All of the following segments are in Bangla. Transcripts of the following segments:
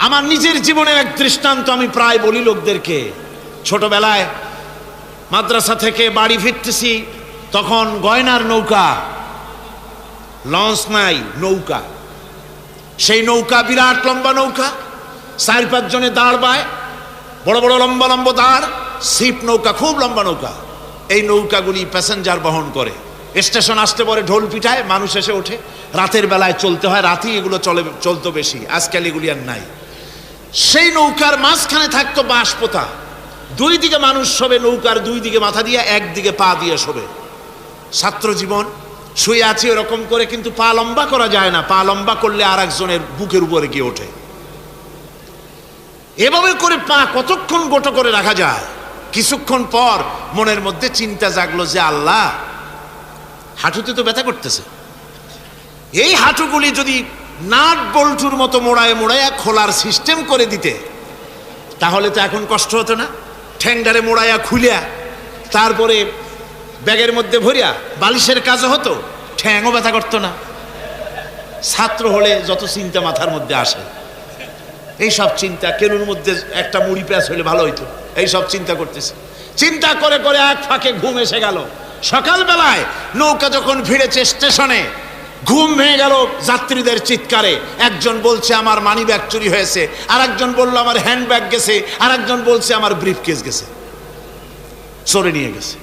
আমার নিজের জীবনের এক দৃষ্টান্ত আমি প্রায় বলি লোকদেরকে। ছোটবেলায় মাদ্রাসা থেকে বাড়ি ফিরতেছি, তখন গয়নার নৌকা, লঞ্চ নাই, নৌকা। সেই নৌকা বিরাট লম্বা নৌকা, 4-5 জনে দাঁড় বায়, বড় বড় লম্বা লম্বা দাঁড়, ছিপ নৌকা, খুব লম্বা নৌকা। এই নৌকাগুলি প্যাসেঞ্জার বহন করে। স্টেশন আসতে পরে ঢোল পিটায়, মানুষ এসে ওঠে। রাতের বেলায় চলতে হয়, রাতেই এগুলো চলতো বেশি, আজকাল এগুলি আর নাই। সেই নৌকার মাঝখানে থাকতো বাঁশ পোতা, 2 দিকে মানুষ শোবে, নৌকার 2 দিকে মাথা দিয়ে, 1 দিকে পা দিয়ে শোবে। ছাত্র জীবন, শুয়ে আছি এরকম করে, কিন্তু পা লম্বা করা যায় না, পা লম্বা করলে আর একজনের বুকের উপরে গিয়ে ওঠে। এভাবে করে পা কতক্ষণ গোটো করে রাখা যায়? কিছুক্ষণ পর মনের মধ্যে চিন্তা জাগলো যে আল্লাহ, হাঁটুতে তো ব্যথা করতেছে, এই হাঁটুগুলি যদি নাট বল্টুর মতো মোড়ায় মোড়ায় খোলার সিস্টেম করে দিতে, তাহলে তো এখন কষ্ট হতো না। ঠ্যাংডারে মোড়াইয়া খুলিয়া তারপরে ব্যাগের মধ্যে ভরিয়া বালিশের কাজও হতো, ঠ্যাংও ব্যথা করতো না। ছাত্র হলে যত চিন্তা মাথার মধ্যে আসে, এই সব চিন্তা, কেনুর মধ্যে একটা মুড়ি পেঁয়াজ হইলে ভালো হইতো, এই সব চিন্তা করতেছে। চিন্তা করে করে এক ফাঁকে ঘুম এসে গেল। সকালবেলায় নৌকা যখন ভিড়েছে স্টেশনে, ঘুম ভেঙে গেল যাত্রীদের চিৎকারে। একজন বলছে আমার মানি ব্যাগ চুরি হয়েছে, আর একজন বলল আমার হ্যান্ড ব্যাগ গেছে, আর একজন বলছে আমার ব্রিফকেস গেছে, চোরে নিয়ে গেছে।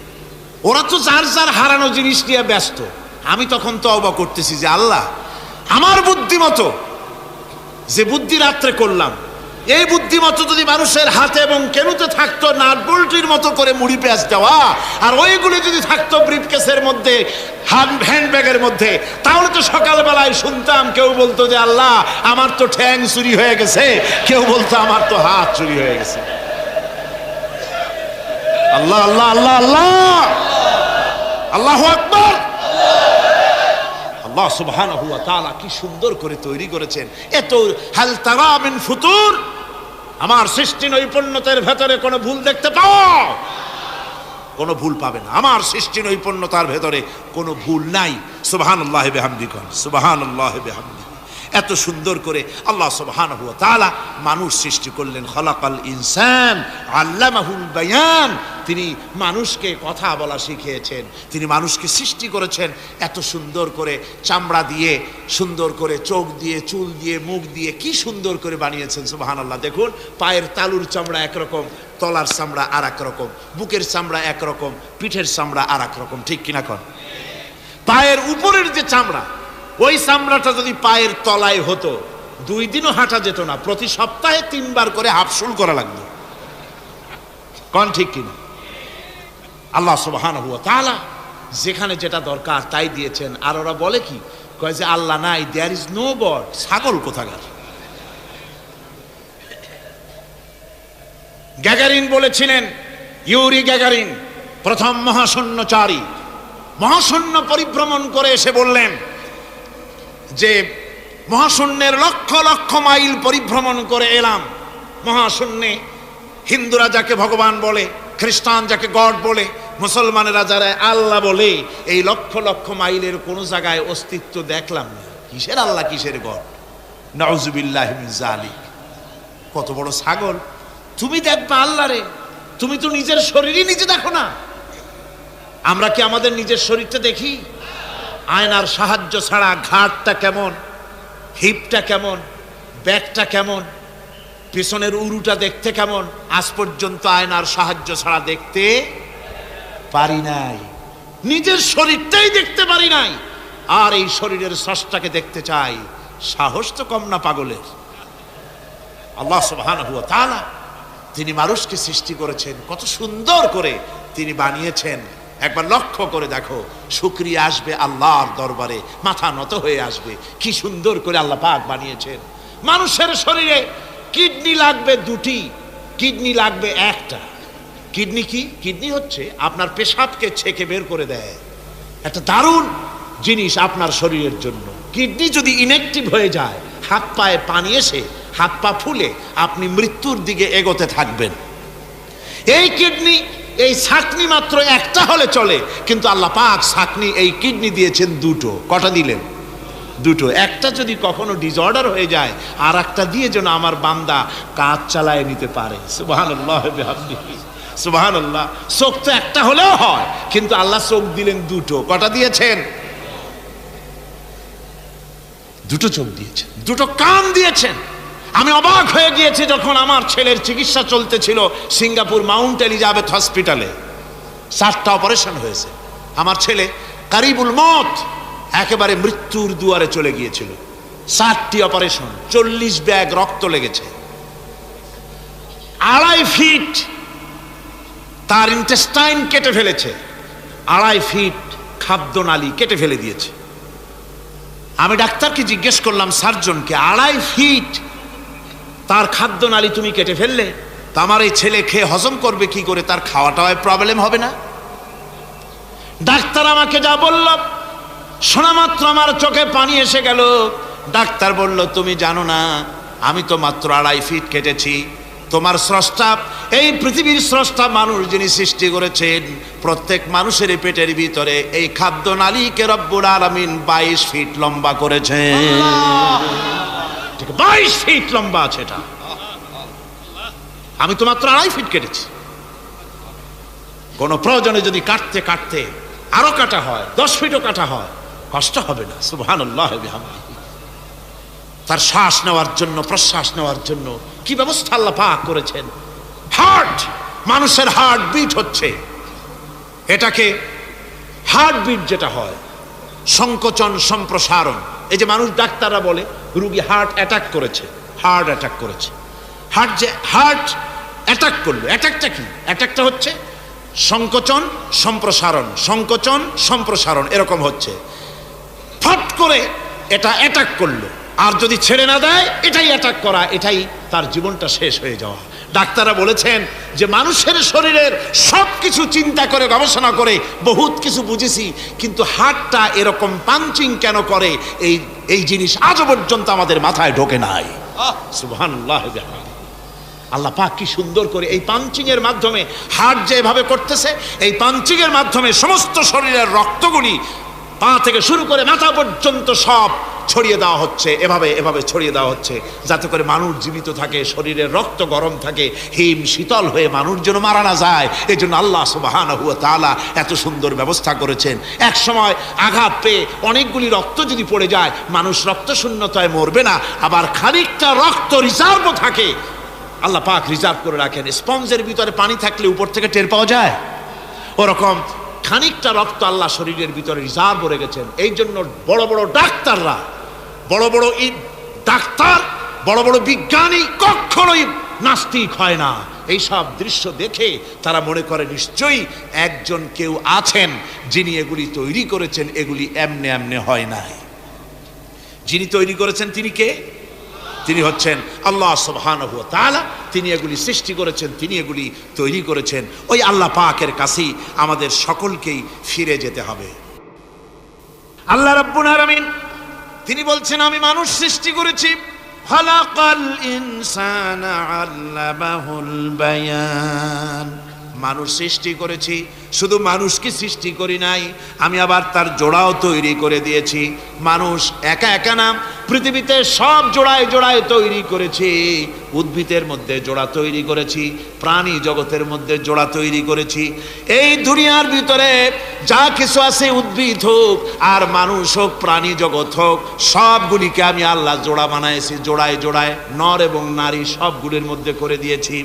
ওরা তো যার যার হারানো জিনিস নিয়ে ব্যস্ত। আমি তখন তওবা করতেছি যে আল্লাহ, আমার বুদ্ধিমতো যে বুদ্ধি রাত্রে করলাম, এই বুদ্ধিমতো যদি মানুষের হাতে এবং কেনুতে থাকতো নাট বল্টুর মতো করে মুড়ি পেঁয়াজ দেওয়া, আর ওইগুলি যদি থাকতো ব্রিফকেসের মধ্যে, হ্যান্ডব্যাগের মধ্যে, তাহলে তো সকালবেলায় শুনতাম কেউ বলতো যে আল্লাহ আমার তো ঠ্যাং চুরি হয়ে গেছে, কেউ বলতো আমার তো হাত চুরি হয়ে গেছে। আল্লাহ আল্লাহ আল্লাহ আল্লাহ, আল্লাহু আকবার। আল্লাহ সুবহানাহু ওয়া তাআলা কি সুন্দর করে তৈরি করেছেন। এত হাল তারা মিন ফুতুর, আমার সৃষ্টি নৈপুণ্যতার ভেতরে কোনো ভুল দেখতে পাও? কোনো ভুল পাবে না। আমার সৃষ্টি নৈপুণ্যতার ভেতরে কোনো ভুল নাই। সুবহানাল্লাহি বিহামদিহি, সুবহানাল্লাহি বিহামদিহি। এত সুন্দর করে আল্লাহ সুবহানাহু ওয়া তাআলা মানুষ সৃষ্টি করলেন। খলাকাল ইনসান আল্লামাহুল বায়ান, তিনি মানুষকে কথা বলা শিখিয়েছেন, তিনি মানুষকে সৃষ্টি করেছেন এত সুন্দর করে, চামড়া দিয়ে, সুন্দর করে চোখ দিয়ে, চুল দিয়ে, মুখ দিয়ে, কি সুন্দর করে বানিয়েছেন। সুবহানাল্লাহ। দেখুন, পায়ের তালুর চামড়া একরকম, তলার চামড়া আর এক রকম, বুকের চামড়া একরকম, পিঠের চামড়া আর এক রকম, ঠিক কিনা কন? পায়ের উপরের যে চামড়া, ওই চামড়াটা যদি পায়ের তলায় হতো, 2 দিনও হাঁটা যেত না, প্রতি সপ্তাহে 3 বার করে হাফসুল করা লাগবে, কোন ঠিক কিনা? আল্লাহ সুবহানাহু ওয়া তাআলা যেখানে যেটা দরকার তাই দিয়েছেন। আর ওরা বলে কি, কয় যে আল্লাহ নাই, দেয়ার ইজ নো গড। ছাগল কোথাকার। গ্যাগারিন বলেছিলেন, ইউরি গ্যাগারিন প্রথম মহাশূন্যচারী, মহাশূন্য পরিভ্রমণ করে এসে বললেন যে মহাশূন্যের লক্ষ লক্ষ মাইল পরিভ্রমণ করে এলাম। মহাশূন্যে হিন্দুরা যাকে ভগবান বলে, খ্রিস্টান যাকে গড বলে, মুসলমানেরা যারা আল্লাহ বলে, এই লক্ষ লক্ষ মাইলের কোনো জায়গায় অস্তিত্ব দেখলাম না। কিসের আল্লাহ, কিসের গড? নাউজুবিল্লাহি মিন যালিক। কত বড় ছাগল! তুমি দেখবা আল্লাহ রে, তুমি তো নিজের শরীরই নিজে দেখো না। আমরা কি আমাদের নিজের শরীরটা দেখি? আয়নার সাহায্য ছাড়া ঘাড়টা কেমন, হিপটা কেমন, ব্যাকটা কেমন, পিছনের উরুটা দেখতে কেমন, আজ পর্যন্ত আয়নার সাহায্য ছাড়া দেখতে পারি নাই। নিজের শরীরটাই দেখতে পারি নাই, আর এই শরীরের স্রষ্টাকে দেখতে চাই। সাহস তো কম না পাগলের। আল্লাহ সুবহানাহু ওয়া তাআলা তিনি মানুষকে সৃষ্টি করেছেন, কত সুন্দর করে তিনি বানিয়েছেন। একবার লক্ষ্য করে দেখো, শুকরিয়া আসবে আল্লাহর দরবারে, মাথা নত হয়ে আসবে। কি সুন্দর করে আল্লাহ পাক বানিয়েছেন। মানুষের শরীরে কিডনি লাগবে 2টি, কিডনি লাগবে 1টা। কিডনি কি? কিডনি হচ্ছে আপনার পেশাবকে ছেঁকে বের করে দেয়, একটা দারুণ জিনিস আপনার শরীরের জন্য। কিডনি যদি ইনঅ্যাক্টিভ হয়ে যায়, হাত পায়ে পানি এসে হাত পা ফুলে আপনি মৃত্যুর দিকে এগোতে থাকবেন। এই কিডনি, এই ছাকনি মাত্র 1টা হলে চলে, কিন্তু আল্লাহ পাক ছাকনি, এই কিডনি দিয়েছেন 2টো। কটা দিলেন? দুটো। একটা যদি কখনো ডিসঅর্ডার হয়ে যায়, আর একটা দিয়ে যেন আমার বান্দা কাজ চালায় নিতে পারে। সুবহানাল্লাহ বিহামদিহি, সুবহানাল্লাহ। চোখ তো একটা হলেও হয়, কিন্তু আল্লাহ চোখ দিলেন দুটো। কটা দিয়েছেন? দুটো চোখ দিয়েছেন, দুটো কান দিয়েছেন। আমি অবাক হয়ে গিয়েছি যখন আমার ছেলের চিকিৎসা চলতেছিল সিঙ্গাপুর মাউন্ট এলিজাবেথ হসপিটালে। 4টা অপারেশন হয়েছে। আমার ছেলে কারিবুল মত, একেবারে মৃত্যুর দুয়ারে চলে গিয়েছিল। 4টি অপারেশন, 40 ব্যাগ রক্ত লেগেছে। 2.5 ফিট তার ইন্টেস্টাইন কেটে ফেলেছে, 2.5 ফিট খাদ্যনালী কেটে ফেলে দিয়েছে। আমি ডাক্তারকে জিজ্ঞেস করলাম, সার্জনকে, 2.5 ফিট তার খাদ্যনালী তুমি কেটে ফেললে, তা আমার এই ছেলে খেয়ে হজম করবে কি করে? তার খাওয়াটায় প্রবলেম হবে না? ডাক্তার আমাকে যা বলল, শোনা মাত্র আমার চোখে পানি এসে গেল। ডাক্তার বলল, তুমি জানো না, আমি তো মাত্র 2.5 ফিট কেটেছি। তোমার স্রষ্টা, এই পৃথিবীর স্রষ্টা মানুষ যিনি সৃষ্টি করেছেন, প্রত্যেক মানুষের পেটের ভিতরে এই খাদ্যনালীকে রব্বুল আলামিন 22 ফিট লম্বা করেছেন। 22 ফিট লম্বা আছে এটা। আমি তো মাত্র 2.5 ফিট কেটেছি। কোন প্রয়োজনে যদি কাটতে কাটতে আরো কাটা হয়, 10 ফিটও কাটা হয়, কষ্ট হবে না। সুবহানাল্লাহ বিহামদিহি। তার শ্বাস নেওয়ার জন্য, প্রশ্বাস নেওয়ার জন্য কি ব্যবস্থা আল্লাহ পাক করেছেন। হার্ট, মানুষের হার্ট বিট হচ্ছে, এটাকে হার্ট বিট যেটা হয়, সংকোচন সম্প্রসারণ। এই যে মানুষ, ডাক্তাররা বলে রুগী হার্ট অ্যাটাক করেছে, হার্ট অ্যাটাক করেছে। হার্ট অ্যাটাক করলো, অ্যাটাকটা কি? অ্যাটাকটা হচ্ছে সংকোচন সম্প্রসারণ, সংকোচন সম্প্রসারণ, এরকম হচ্ছে। ফট করে এটা অ্যাটাক করলো, আর যদি ছেড়ে না দেয় এটাই অ্যাটাক করা, এটাই তার জীবনটা শেষ হয়ে যাওয়া। ডাক্তাররা বলেছেন যে মানুষের শরীরের সব কিছু চিন্তা করে, গবেষণা করে বহুত কিছু বুঝেছি, কিন্তু হার্টটা এরকম পাঞ্চিং কেন করে, এই জিনিস আজও পর্যন্ত আমাদের মাথায় ঢোকে নাই। সুবহানাল্লাহ। আল্লাহ পাক কি সুন্দর করে এই পাঞ্চিং এর মাধ্যমে, হার্ট যে এভাবে করতেছে, এই পাঞ্চিং এর মাধ্যমে সমস্ত শরীরের রক্তগুলি পা থেকে শুরু করে মাথা পর্যন্ত সব ছড়িয়ে দেওয়া হচ্ছে, এভাবে এভাবে ছড়িয়ে দেওয়া হচ্ছে, যাতে করে মানুষ জীবিত থাকে, শরীরের রক্ত গরম থাকে, হিম শীতল হয়ে মানুষ যেন মারা না যায়। এই জন্য আল্লাহ সুবহানাহু ওয়া তাআলা এত সুন্দর ব্যবস্থা করেছেন। এক সময় আঘাত পেয়ে অনেকগুলি রক্ত যদি পড়ে যায়, মানুষ রক্ত শূন্যতায় মরবে না, আবার খানিকটা রক্ত রিজার্ভও থাকে, আল্লাহ পাক রিজার্ভ করে রাখেন। স্পঞ্জের ভিতরে পানি থাকলে উপর থেকে টের পাওয়া যায়, ওরকম খানিকটা রক্ত আল্লাহ শরীরের ভিতরে রিজার্ভ করে গেছেন। এই জন্য বড় বড় ডাক্তাররা, বড় বড় ডাক্তার, বড় বড় বিজ্ঞানী কখনোই নাস্তিক হয় না। এই সব দৃশ্য দেখে তারা মনে করে নিশ্চয়ই একজন কেউ আছেন যিনি এগুলি তৈরি করেছেন, এগুলি এমনে এমনে হয় নাই। যিনি তৈরি করেছেন তিনি কে? তিনি হচ্ছেন আল্লাহ সুবহানাহু ওয়া তাআলা। তিনি এগুলি সৃষ্টি করেছেন, তিনি এগুলি তৈরি করেছেন। ওই আল্লাহ পাকের কাছেই আমাদের সকলকেই ফিরে যেতে হবে। আল্লাহ রাব্বুল আলামিন তিনি বলছেন, আমি মানুষ সৃষ্টি করেছি, খালাকাল ইনসানা আল্লামাহুল বায়ান। মানুষ সৃষ্টি করেছি, শুধু মানুষকে সৃষ্টি করি নাই, আমি আবার তার জোড়াও তৈরি করে দিয়েছি। মানুষ একা একা না, পৃথিবীতে সব জোড়ায় জোড়ায় তৈরি করেছি। উদ্ভিদের মধ্যে জোড়া তৈরি করেছি, প্রাণী জগতের মধ্যে জোড়া তৈরি করেছি। এই দুনিয়ার ভিতরে যা কিছু আছে, উদ্ভিদ হোক আর মানুষ হোক, প্রাণী জগৎ হোক, সবগুলিকে আমি আল্লাহ জোড়া বানাইছি। জোড়ায় জোড়ায় নর এবং নারী সবগুলির মধ্যে করে দিয়েছি,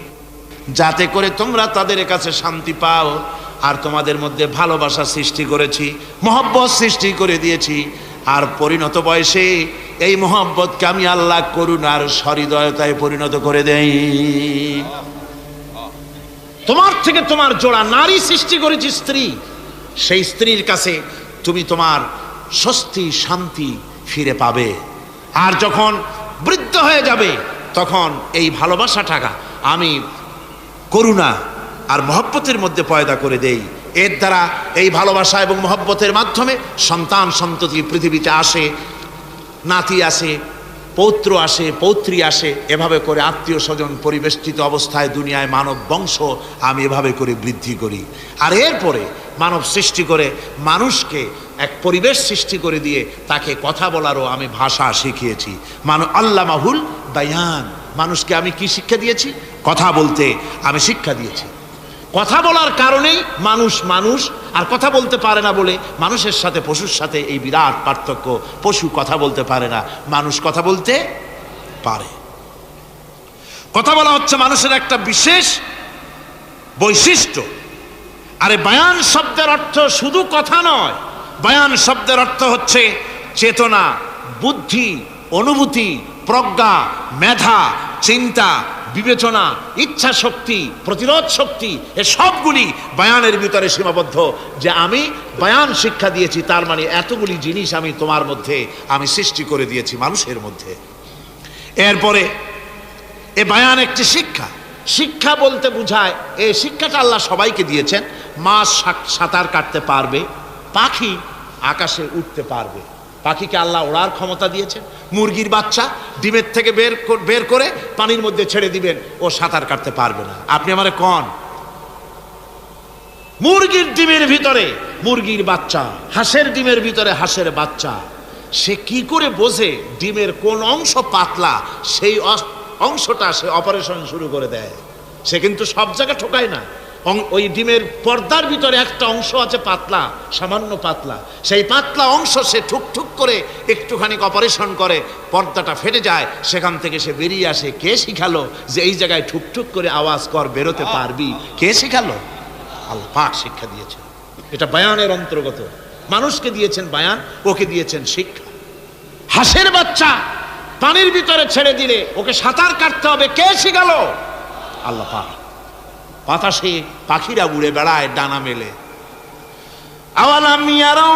যাতে করে তোমরা তাদের কাছে শান্তি পাও। আর তোমাদের মধ্যে ভালোবাসা সৃষ্টি করেছি, মহব্বত সৃষ্টি করে দিয়েছি। আর পরিণত বয়সে এই মহব্বতকে আমি আল্লাহ করুণার সহৃদয়তায় পরিণত করে দেই। তোমার থেকে তোমার জোড়া নারী সৃষ্টি করেছি, স্ত্রী। সেই স্ত্রীর কাছে তুমি তোমার স্বস্তি শান্তি ফিরে পাবে। আর যখন বৃদ্ধ হয়ে যাবে, তখন এই ভালোবাসাটাকে আমি করুণা আর মহব্বতের মধ্যে পয়দা করে দেই। এর দ্বারা এই ভালোবাসা এবং মহব্বতের মাধ্যমে সন্তান সন্ততি পৃথিবীতে আসে, নাতি আসে, পৌত্র আসে, পৌত্রী আসে। এভাবে করে আত্মীয় স্বজন পরিবেষ্টিত অবস্থায় দুনিয়ায় মানব বংশ আমি এভাবে করে বৃদ্ধি করি। আর এরপরে মানব সৃষ্টি করে মানুষকে এক পরিবেশ সৃষ্টি করে দিয়ে তাকে কথা বলারও আমি ভাষা শিখিয়েছি। আল্লামাহুল বায়ান, মানুষকে আমি কি শিক্ষা দিয়েছি? কথা বলতে আমি শিক্ষা দিয়েছি। কথা বলার কারণেই মানুষ আর কথা বলতে পারে না বলে মানুষের সাথে পশুর সাথে এই বিরাট পার্থক্য। পশু কথা বলতে পারে না, মানুষ কথা বলতে পারে। কথা বলা হচ্ছে মানুষের একটা বিশেষ বৈশিষ্ট্য। আরে বায়ান শব্দের অর্থ শুধু কথা নয়, বায়ান শব্দের অর্থ হচ্ছে চেতনা, বুদ্ধি, অনুভূতি, প্রজ্ঞা, মেধা, চিন্তা, বিবেচনা, ইচ্ছা শক্তি, প্রতিরোধ শক্তি, এ সবগুলি বায়ানের ভিতরে সীমাবদ্ধ। যে আমি বায়ান শিক্ষা দিয়েছি, তার মানে এতগুলি জিনিস আমি তোমার মধ্যে আমি সৃষ্টি করে দিয়েছি মানুষের মধ্যে। এরপরে এ বায়ান একটি শিক্ষা। শিক্ষা বলতে বোঝায়, এই শিক্ষাটা আল্লাহ সবাইকে দিয়েছেন। মাছ সাঁতার কাটতে পারবে, পাখি আকাশে উঠতে পারবে। পাখিকে আল্লাহ ওড়ার ক্ষমতা দিয়েছেন। মুরগির বাচ্চা ডিমের থেকে বের করে পানির মধ্যে ছেড়ে দিবেন, ও সাঁতার কাটতে পারবে না। আপনি আমারে কন, মুরগির ডিমের ভিতরে মুরগির বাচ্চা, হাঁসের ডিমের ভিতরে হাঁসের বাচ্চা, সে কি করে বোঝে ডিমের কোন অংশ পাতলা, সেই অংশটা সে অপারেশন শুরু করে দেয়। সে কিন্তু সব জায়গায় ঠোকায় না। ওই ডিমের পর্দার ভিতরে একটা অংশ আছে পাতলা, সামান্য পাতলা, সেই পাতলা অংশ সে ঠুকঠুক করে একটুখানি অপারেশন করে, পর্দাটা ফেটে যায়, সেখান থেকে সে বেরিয়ে আসে। কে শিখালো যে এই জায়গায় ঠুকঠুক করে আওয়াজ কর, বেরোতে পারবি? কে শিখালো? আল্লাহ পাক শিক্ষা দিয়েছেন। এটা বায়ানের অন্তর্গত। মানুষকে দিয়েছেন বায়ান, ওকে দিয়েছেন শিক্ষা। হাঁসের বাচ্চা পানির ভিতরে ছেড়ে দিলে ওকে সাঁতার কাটতে হবে, কে শিখালো? আল্লাহ পাক। বাতাসে পাখিরা উড়ে বেড়ায় ডানা মেলে। আওয়ালাম ইয়ারাউ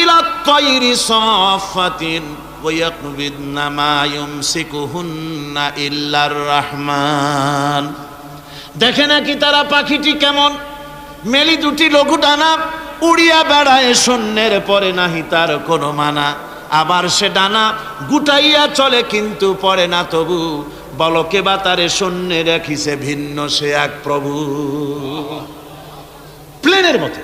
ইলা তায়রি সাফাতিন ওয়া ইয়াকবিদনা মা ইউমসিকুহুন্না ইল্লার রহমান। দেখে নাকি তারা পাখিটি কেমন? মেলি দুটি লঘু ডানা, উড়িয়া বেড়ায় শূন্যের পরে নাহি তার কোনো মানা। আবার সে ডানা গুটাইয়া চলে কিন্তু পড়ে না তবু, বলকে বা তারে শূন্যে রাখিছে ভিন্ন সে এক প্রভু। প্লেনের মতো,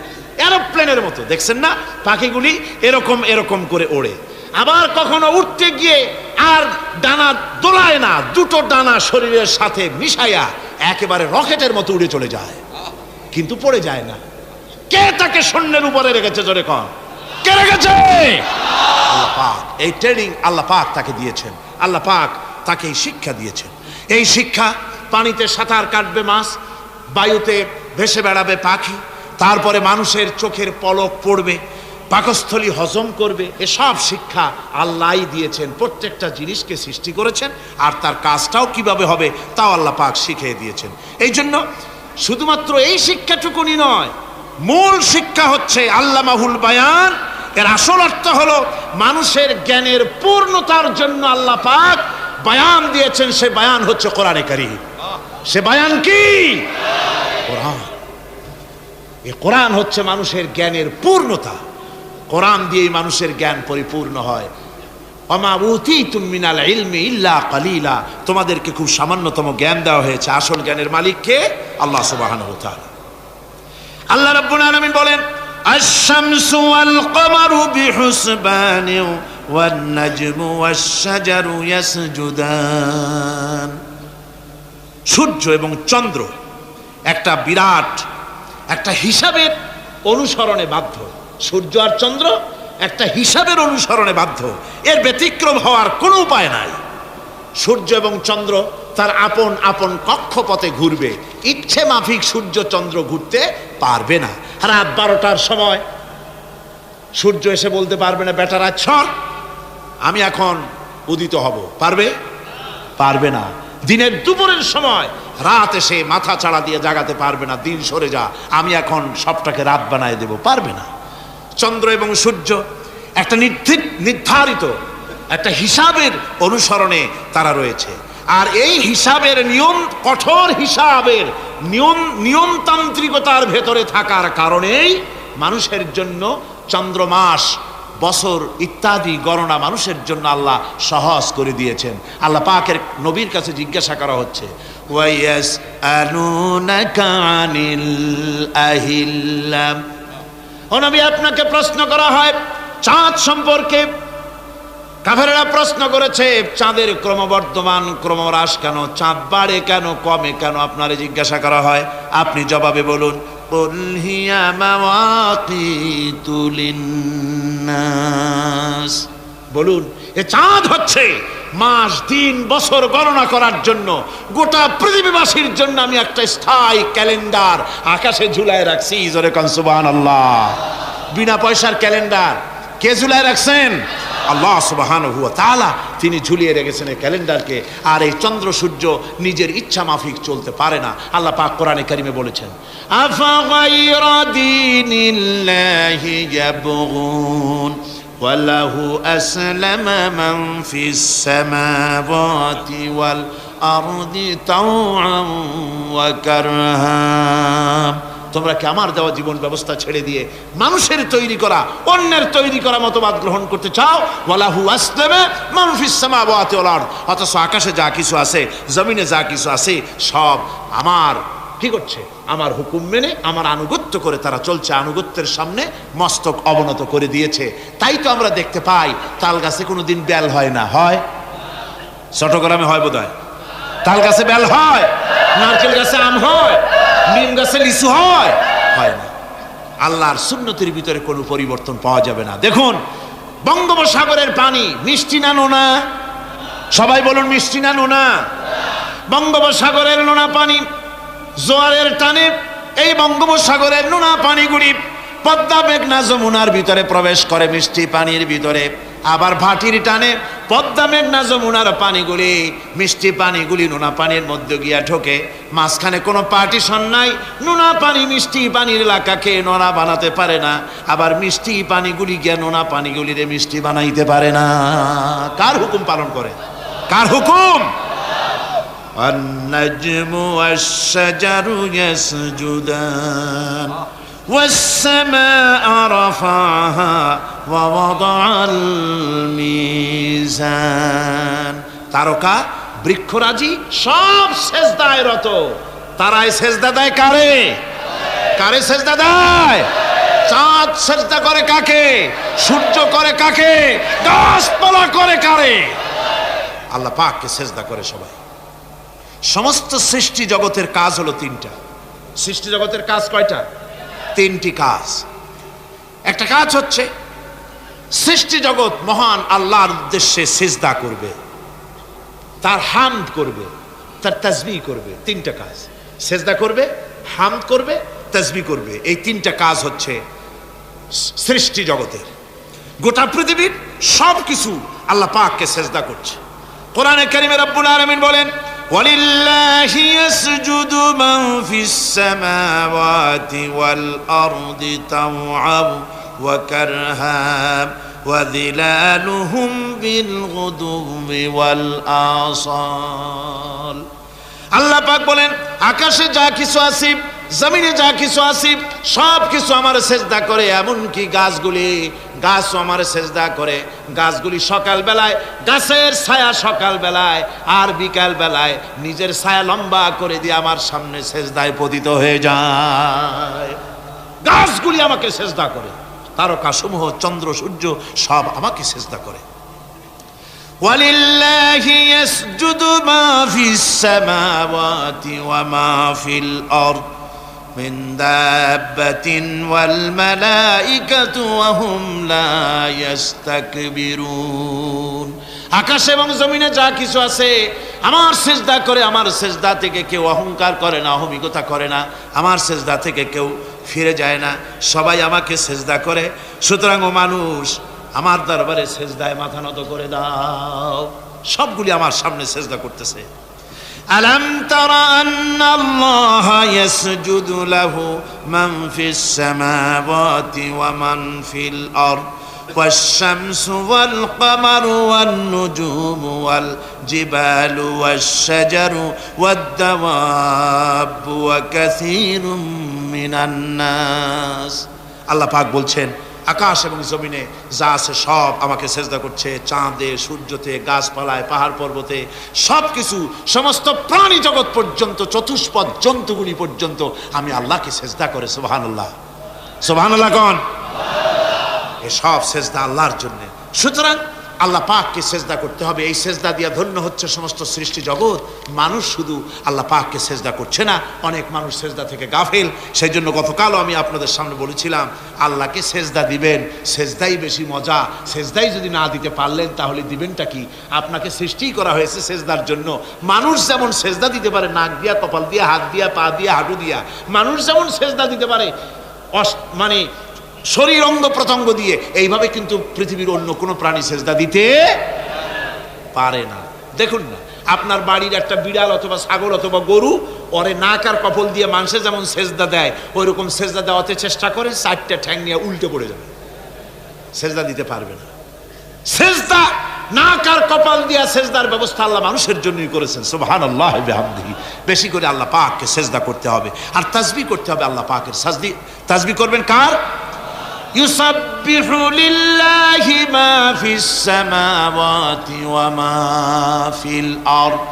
এরোপ্লেনের মতো দেখছেন না পাখিগুলি এরকম এরকম করে ওড়ে। আবার কখনো উঠতে গিয়ে আর ডানা দোলায় না, দুটো ডানা শরীরের সাথে মিশাইয়া একেবারে রকেটের মতো উড়ে চলে যায়, কিন্তু পড়ে যায় না। কে তাকে শূন্যের উপরে রেখেছে? জোরে কন, কে রেখেছে? আল্লাহ পাক। এই ট্রেনিং আল্লাহ পাক তাকে দিয়েছেন। আল্লাহ পাক তাকে এই শিক্ষা দিয়েছেন। এই শিক্ষা, পানিতে সাঁতার কাটবে মাছ, বায়ুতে ভেসে বেড়াবে পাখি, তারপরে মানুষের চোখের পলক পড়বে, পাকস্থলী হজম করবে, এসব শিক্ষা আল্লাহই দিয়েছেন। প্রত্যেকটা জিনিসকে সৃষ্টি করেছেন, আর তার কাজটাও কিভাবে হবে তাও আল্লাহ পাক শিখিয়ে দিয়েছেন। এই জন্য শুধুমাত্র এই শিক্ষাটুকুনি নয়, মূল শিক্ষা হচ্ছে আল্লামাহুল বায়ান। এর আসল অর্থ হলো মানুষের জ্ঞানের পূর্ণতার জন্য আল্লাহ পাক বায়ান দিয়েছেন। সে বায়ান হচ্ছে কোরআনে কারীম। সে বায়ান কি? কোরআন। এই কোরআন হচ্ছে মানুষের জ্ঞানের পূর্ণতা। কোরআন দিয়েই মানুষের জ্ঞান পরিপূর্ণ হয়। ওমা উতীতুম মিনাল ইলমি ইল্লা কালিলা, তোমাদেরকে খুব সামান্যতম জ্ঞান দেওয়া হয়েছে। আসল জ্ঞানের মালিক কে? আল্লাহ সুবহানাহু ওয়া তাআলা। আল্লাহ রাব্বুল আলামিন বলেন, আশ-শামসু ওয়াল কমারু বিহুসবানি ওয়ান নাজমু ওয়াশ-শাজারু ইয়াসজুদান। সূর্য এবং চন্দ্র একটা বিরাট একটা হিসাবের অনুসরণে বাধ্য। সূর্য আর চন্দ্র একটা হিসাবের অনুসরণে বাধ্য, এর ব্যতিক্রম হওয়ার কোনো উপায় নাই। সূর্য এবং চন্দ্র তার আপন আপন কক্ষপথে ঘুরবে, ইচ্ছে মাফিক সূর্য চন্দ্র ঘুরতে পারবে না। রাত 12টার সময় সূর্য এসে বলতে পারবে না, বেটা রাত ছর, আমি এখন উদিত হব। পারবে? পারবে না। দিনের দুপুরের সময় রাত এসে মাথা চাড়া দিয়ে জাগাতে পারবে না, দিন সরে যা, আমি এখন সবটাকে রাত বানায় দেব, পারবে না। চন্দ্র এবং সূর্য একটা নির্ধারিত একটা হিসাবের অনুসরণে তারা রয়েছে। আর এই হিসাবের নিয়ম, কঠোর হিসাবের নিয়মতান্ত্রিকতার ভেতরে থাকার কারণেই মানুষের জন্য চন্দ্র, মাস, বছর ইত্যাদি গণনা মানুষের জন্য আল্লাহ সহজ করে দিয়েছেন। আল্লাহ পাকের নবীর কাছে জিজ্ঞাসা করা হচ্ছে, ওয়ায়াসআলুনাকা আনিল আহিল্লা, ও নবী আপনাকে প্রশ্ন করা হয় চাঁদ সম্পর্কে কাফেররা প্রশ্ন করেছে, চাঁদের ক্রমবর্ধমান ক্রমহ্রাস কেন, চাঁদ বাড়ে কেন, কমে কেন, আপনারে জিজ্ঞাসা করা হয়, আপনি জবাবে বলুন কুল হিয়া মাওয়াকিতু লিন্নাস, বলুন এ চাঁদ হচ্ছে মাস দিন বছর গণনা করার জন্য, গোটা পৃথিবীবাসীর জন্য আমি একটা স্থায়ী ক্যালেন্ডার আকাশে ঝুলায় রাখছি। জোরে কোন সুবহানাল্লাহ। বিনা পয়সার ক্যালেন্ডার কে ঝুলায় রাখছেন? আল্লাহ সুবহানাহু ওয়া তাআলা, তিনি ঝুলিয়ে রেখেছেন এই ক্যালেন্ডারকে। আর এই চন্দ্র সূর্য নিজের ইচ্ছা মাফিক চলতে পারে না। আল্লাহ পাক কোরআনে কারিমে বলেছেন, আফা গায়রা দীনিল্লাহি ইয়াবগুন ওয়ালাহু আসলামা মান ফিস সামাওয়াতি ওয়াল আরদি তাওআন ওয়া কারহা, তোমরা কি আমার দেওয়া জীবন ব্যবস্থা ছেড়ে দিয়ে মানুষের তৈরি করা, অন্যের তৈরি করা মতবাদ গ্রহণ করতে চাও? ওয়ালাহু আসলামা মান ফিস সামাওয়াতি ওয়াল আরদ, অথচ আকাশে যা কিছু আছে, জমিনে যা কিছু আছে, সব আমার কি করছে? আমার হুকুম মেনে, আমার আনুগত্য করে তারা চলছে। আনুগত্যের সামনে মস্তক অবনত করে দিয়েছে। তাই তো আমরা দেখতে পাই তাল গাছে কোনোদিন বেল হয় না, হয়? চট্টগ্রামে হয় বোধহয়। তাল গাছে বেল হয়, নারকেল গাছে আম হয়, নিম গাছে লিচু হয়? হয় না। আল্লাহর সুন্নতের ভিতরে কোনো পরিবর্তন পাওয়া যাবে না। দেখুন বঙ্গোপসাগরের পানি মিষ্টি না নোনা? সবাই বলুন মিষ্টি না নোনা? বঙ্গোপসাগরের নোনা পানি জোয়ারের টানে এই বঙ্গোপসাগরের নোনা পানিগুলি পদ্মা মেঘনা যমুনার ভিতরে প্রবেশ করে মিষ্টি পানির ভিতরে, আবার ভাটির টানে পদ্মা মেঘনা যমুনার পানিগুলি, মিষ্টি পানিগুলি নোনা পানির মধ্যে গিয়া ঢোকে। মাঝখানে কোনো পার্টিশন নাই। নোনা পানি মিষ্টি পানির এলাকাকে নোনা বানাতে পারে না, আবার মিষ্টি পানিগুলি গিয়া নোনা পানিগুলিরে মিষ্টি বানাইতে পারে না। কার হুকুম পালন করে? কার হুকুম? النجم والشجر يسجدان والسماء رفعها ووضع الميزان, তারকা বৃক্ষরাজি সব সেজদায় রত। তারাই সেজদা দেয় কারে? কারে সেজদা দেয়? চাঁদ সেজদা করে কাকে? সূর্য করে কাকে? গাছপালা করে কারে? আল্লাহ পাককে সেজদা করে সবাই। সমস্ত সৃষ্টি জগতের কাজ হলো তিনটা। সৃষ্টি জগতের কাজ কয়টা? তিনটি কাজ। একটা কাজ হচ্ছে সৃষ্টি জগৎ মহান আল্লাহর উদ্দেশ্যে সিজদা করবে, তার হামদ করবে, তার তাসবিহ করবে। তিনটা কাজ, সিজদা করবে, হামদ করবে, তাসবিহ করবে। এই তিনটা কাজ হচ্ছে সৃষ্টি জগতের। গোটা পৃথিবীর সব কিছু আল্লাহ পাককে সিজদা করছে। কোরআনে কারিমে রব্বুল আলামিন বলেন, وَلِلَّهِ يَسْجُدُ مَنْ فِي السَّمَاوَاتِ وَالْأَرْضِ طَوْعًا وَكَرْهًا وَظِلَالُهُمْ بِالْغُدُوِّ وَالْآصَالِ। আল্লাহ পাক বলেন, আকাশে যা কিছু আছে, জমিনে যা কিছু আছে, সব কিছু আমার সেজদা করে। এমনকি গাছগুলি, গাছও আমার সেজদা করে। গাছগুলি সকাল বেলায় গাছের ছায়া সকাল বেলায়, আর বিকাল বেলায় নিজের ছায়া লম্বা করে দিয়ে আমার সামনে সেজদায় পতিত হয়ে যায়। গাছগুলি আমাকে সেজদা করে, তারকা সমূহ, চন্দ্র সূর্য সব আমাকে সেজদা করে। وَلِلَّهِ يَسْجُدُ مَا فِي السَّمَاوَاتِ وَمَا فِي الْأَرْضِ مِنْ دَابَّةٍ وَالْمَلَائِكَةُ وَهُمْ لَا يَسْتَكْبِرُونَ। আকাশ এবং জমিনে যা কিছু আছে আমার সিজদা করে। আমার সিজদা থেকে কেউ অহংকার করে না, অহমিকতা করে না। আমার সিজদা থেকে কেউ ফিরে যায় না, সবাই আমাকে সিজদা করে। সুতরাং ও মানুষ, আমার দরবারে সেজদায় মাথা নত করে দাও। সবগুলি আমার সামনে সেজদা করতেছে। আলাম তারা আন্নাল্লাহা ইয়াসজুদু লাহু মান ফিস সামাওয়াতি ওয়া মান ফিল আরদ ওয়াশ-শামসু ওয়াল কামারু ওয়ান নুজুমু ওয়াল জিবালু ওয়াশ-শাজারু ওয়াদ-দাওয়াবু ওয়া কাসীরুম মিনান নাস। আল্লাহ পাক বলছেন, আকাশ এবং জমিনে যা আছে সব আমাকে সেজদা করছে। চাঁদে, সূর্যতে, গাছপালায়, পাহাড় পর্বতে সব কিছু, সমস্ত প্রাণী জগৎ পর্যন্ত, চতুষ্পদ জন্তুগুলি পর্যন্ত আমি আল্লাহকে সেজদা করে। সুবহানাল্লাহ, সুবহানাল্লাহ কোন? এ সব সেজদা আল্লাহর জন্য। সুতরাং আল্লাহ পাককে সেজদা করতে হবে। এই সেজদা দিয়া ধন্য হচ্ছে সমস্ত সৃষ্টি জগৎ। মানুষ শুধু আল্লাহ পাককে সেজদা করছে না, অনেক মানুষ সেজদা থেকে গাফেল। সেই জন্য গতকালও আমি আপনাদের সামনে বলেছিলাম, আল্লাহকে সেজদা দিবেন, সেজদাই বেশি মজা। সেজদাই যদি না দিতে পারলেন তাহলে দিবেনটা কি? আপনাকে সৃষ্টি করা হয়েছে সেজদার জন্য। মানুষ যেমন সেজদা দিতে পারে নাক দিয়া, কপাল দিয়া, হাত দিয়া, পা দিয়া, হাঁটু দিয়া, মানুষ যেমন সেজদা দিতে পারে মানে শরীর অঙ্গ প্রত্যঙ্গ দিয়ে, এইভাবে কিন্তু পৃথিবীর অন্য কোনো প্রাণী সেজদা দিতে পারে না। দেখুন না, আপনার বাড়ির একটা বিড়াল অথবা ছাগল অথবা গরু, ওরে নাক আর কপাল দিয়ে মানুষে যেমন সেজদা দেয়, ওই রকম সেজদা দেওয়াতে চেষ্টা করে, 4টা ঠ্যাং নিয়ে উল্টে পড়ে যাবে, সেজদা দিতে পারবে না। সেজদা নাক আর কপাল দিয়া সেজদার ব্যবস্থা আল্লাহ মানুষের জন্যই করেছেন। সুবহানাল্লাহ ওয়া বিহামদিহি। বেশি করে আল্লাহ পাককে সেজদা করতে হবে, আর তাসবিহ করতে হবে আল্লাহ পাকের। তাসবিহ করবেন কার? ইউসাব্বিহু লিল্লাহি মা ফিস সামাওয়াতি ওয়া মা ফিল আরদ।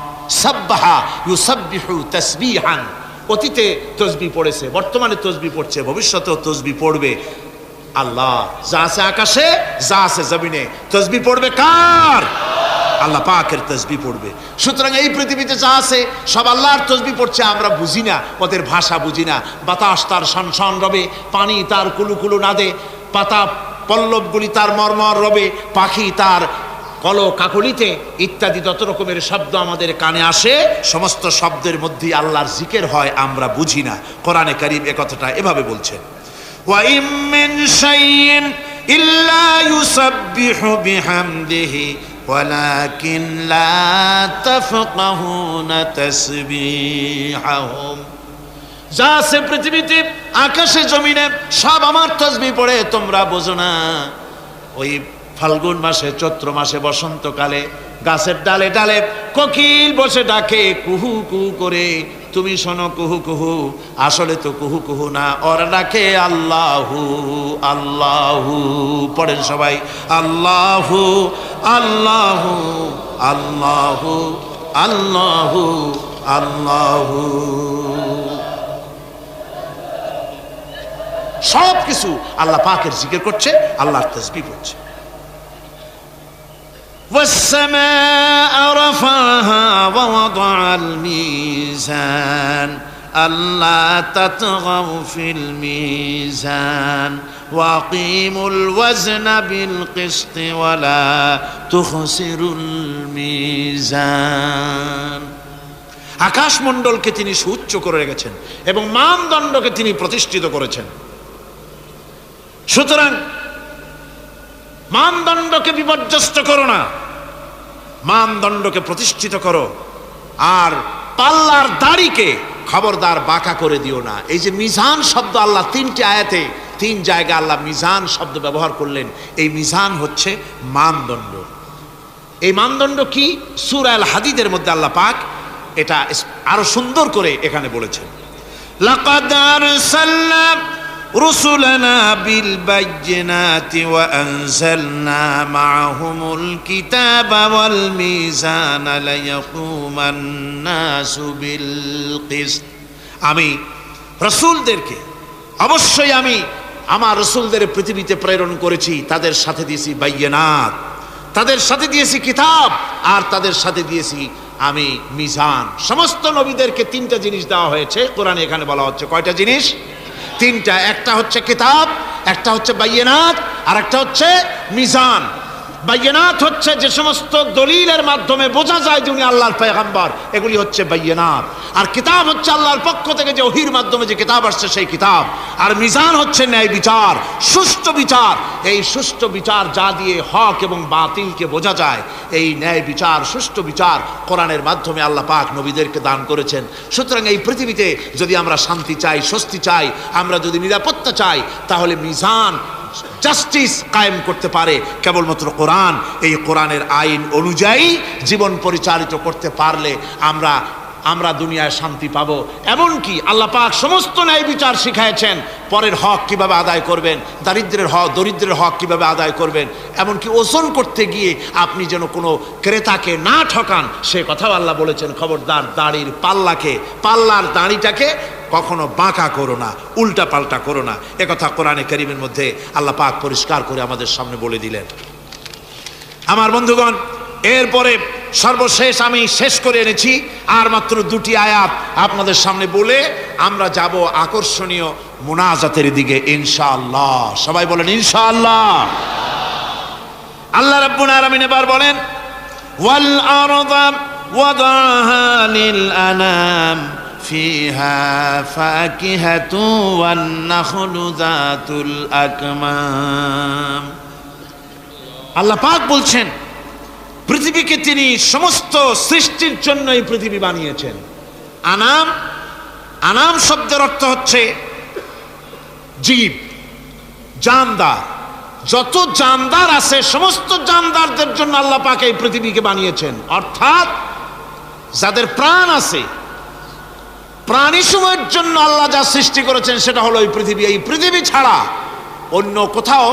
সাব্বাহা ইউসাব্বিহু তাসবিহান। অতীতে তাসবিহ পড়েছে, বর্তমানে তাসবিহ পড়ছে, ভবিষ্যতেও তাসবিহ পড়বে। আল্লাহ যা আছে আকাশে, যা আছে জমিনে, তাসবিহ পড়বে কার? আল্লাহ পাকের তাসবিহ পড়বে। সুতরাং এই পৃথিবীতে যা আছে সব আল্লাহর তাসবিহ পড়ছে। আমরা বুঝি না, ওদের ভাষা বুঝি না। বাতাস তার শনশন রবে, পানি তার কুলুকুলু নাদে, পাতা পল্লবগুলি তার মর্মর রবে, পাখি তার কল কাকলিতে, ইত্যাদি যত রকমের শব্দ আমাদের কানে আসে, সমস্ত শব্দের মধ্যে আল্লাহর জিকির হয়, আমরা বুঝি না। কোরআনে কারীম এ কথাটা এভাবে বলছেন, ওয়া ইম মিন শাইইন ইল্লা ইউসাব্বিহু বিহামদিহি ওয়ালাকিন লা তাফকাহুনা তাসবিহাহুম। যা আছে পৃথিবীতে, আকাশে জমিনে, সব আমার তাসবিহ পড়ে, তোমরা বোঝো না। ওই ফাল্গুন মাসে, চৈত্র মাসে, বসন্তকালে গাছের ডালে ডালে কোকিল বসে ডাকে কুহু কুহু করে, তুমি শোনো কুহু কুহু, আসলে তো কুহু কুহু না, ওরা ডাকে আল্লাহু আল্লাহু। পড়েন সবাই, আল্লাহু আল্লাহু আল্লাহু আল্লাহু আল্লাহু। সব কিছু আল্লাহ পাকের জিকির করছে, আল্লাহর তাসবিহ পড়ছে। والسماء رفعها ووضع الميزان ألا تطغوا في الميزان وأقيموا الوزن بالقسط ولا تخسروا الميزان। আকাশমণ্ডলকে তিনি সুউচ্চ করে রেখেছেন এবং মানদণ্ডকে তিনি প্রতিষ্ঠিত করেছেন। সুতরাং মানদণ্ডকে বিপর্যস্ত করো না, মানদণ্ডকে প্রতিষ্ঠিত করো। আর পাল্লার দাড়িকে খবরদার বাঁকা করে দিও না। এই যে মিজান শব্দ আল্লাহ 3টি আয়াতে 3 জায়গায় আল্লাহ মিজান শব্দ ব্যবহার করলেন। এই মিজান হচ্ছে মানদণ্ড। এই মানদণ্ড কি? সূরা আল হাদিদের মধ্যে আল্লাহ পাক এটা আরো সুন্দর করে এখানে বলেছেন, লাকাদ আরসালনা رسلنا بالبينات وأنزلنا معهم الكتاب والميزان ليقوم الناس بالقسط। আমি রাসূলদেরকে, অবশ্যই আমি আমার রাসূলদের পৃথিবীতে প্রেরণ করেছি, তাদের সাথে দিয়েছি বাইয়িনাত, তাদের সাথে দিয়েছি কিতাব, আর তাদের সাথে দিয়েছি আমি মিজান। সমস্ত নবীদেরকে 3টা জিনিস দেওয়া হয়েছে। কোরআনে এখানে বলা হচ্ছে কয়টা জিনিস? 3টা। একটা হচ্ছে কিতাব, একটা হচ্ছে বাইয়িনাত, আর একটা হচ্ছে মিজান। বাইয়িনাত হচ্ছে যে সমস্ত দলিলের মাধ্যমে বোঝা যায় যে উনি আল্লাহর পয়গম্বর, এগুলি হচ্ছে বাইয়িনাত। আর কিতাব হচ্ছে আল্লাহর পক্ষ থেকে যে ওহীর মাধ্যমে যে কিতাব আসছে সেই কিতাব। আর মিজান হচ্ছে ন্যায় বিচার, সুষ্ঠু বিচার। এই সুষ্ঠু বিচার যা দিয়ে হক এবং বাতিলকে বোঝা যায়, এই ন্যায় বিচার, সুষ্ঠু বিচার কোরআনের মাধ্যমে আল্লাহ পাক নবীদেরকে দান করেছেন। সুতরাং এই পৃথিবীতে যদি আমরা শান্তি চাই, স্বস্তি চাই, আমরা যদি নিরাপত্তা চাই, তাহলে মিজান, জাস্টিস কায়েম করতে পারে কেবলমাত্র কোরআন। এই কোরআনের আইন অনুযায়ী জীবন পরিচালিত করতে পারলে আমরা দুনিয়ায় শান্তি পাবো। এমনকি আল্লাহ পাক সমস্ত ন্যায় বিচার শিখাইছেন, পরের হক কিভাবে আদায় করবেন, দরিদ্রের হক কিভাবে আদায় করবেন। এমনকি ওজন করতে গিয়ে আপনি যেন কোনো ক্রেতাকে না ঠকান, সে কথাও আল্লাহ বলেছেন। খবরদার, দাড়ির পাল্লার দাড়িটাকে কখনো বাঁকা করো না, উল্টা পাল্টা করো না। একথা কোরআনে কারীমের মধ্যে আল্লাহ পাক পরিষ্কার করে আমাদের সামনে বলে দিলেন। আমার বন্ধুগণ, এরপরে সর্বশেষ আমি শেষ করে এনেছি, আর মাত্র দুটি আয়াত আপনাদের সামনে বলে আমরা যাব আকর্ষণীয় মুনাজাতের দিকে ইনশাআল্লাহ। সবাই বলেন ইনশাআল্লাহ। আল্লাহ রাব্বুল আলামিন এবার বলেন, ওয়াল আরদা ওয়াদাহা লিল আনাম ফিহা ফাকিহাতু ওয়ান নাখলু যাতুল আকমাম। আল্লাহ পাক বলছেন, পৃথিবীকে তিনি সমস্ত সৃষ্টির জন্য এই পৃথিবী বানিয়েছেন। আনাম, আনাম শব্দের অর্থ হচ্ছে জীব, জানদার। যত জানদার আছে সমস্ত জানদারদের জন্য আল্লাহ পাক এই পৃথিবীকে বানিয়েছেন। অর্থাৎ যাদের প্রাণ আছে, প্রাণী সময়ের জন্য আল্লাহ যা সৃষ্টি করেছেন সেটা হলো এই পৃথিবী। এই পৃথিবী ছাড়া অন্য কোথাও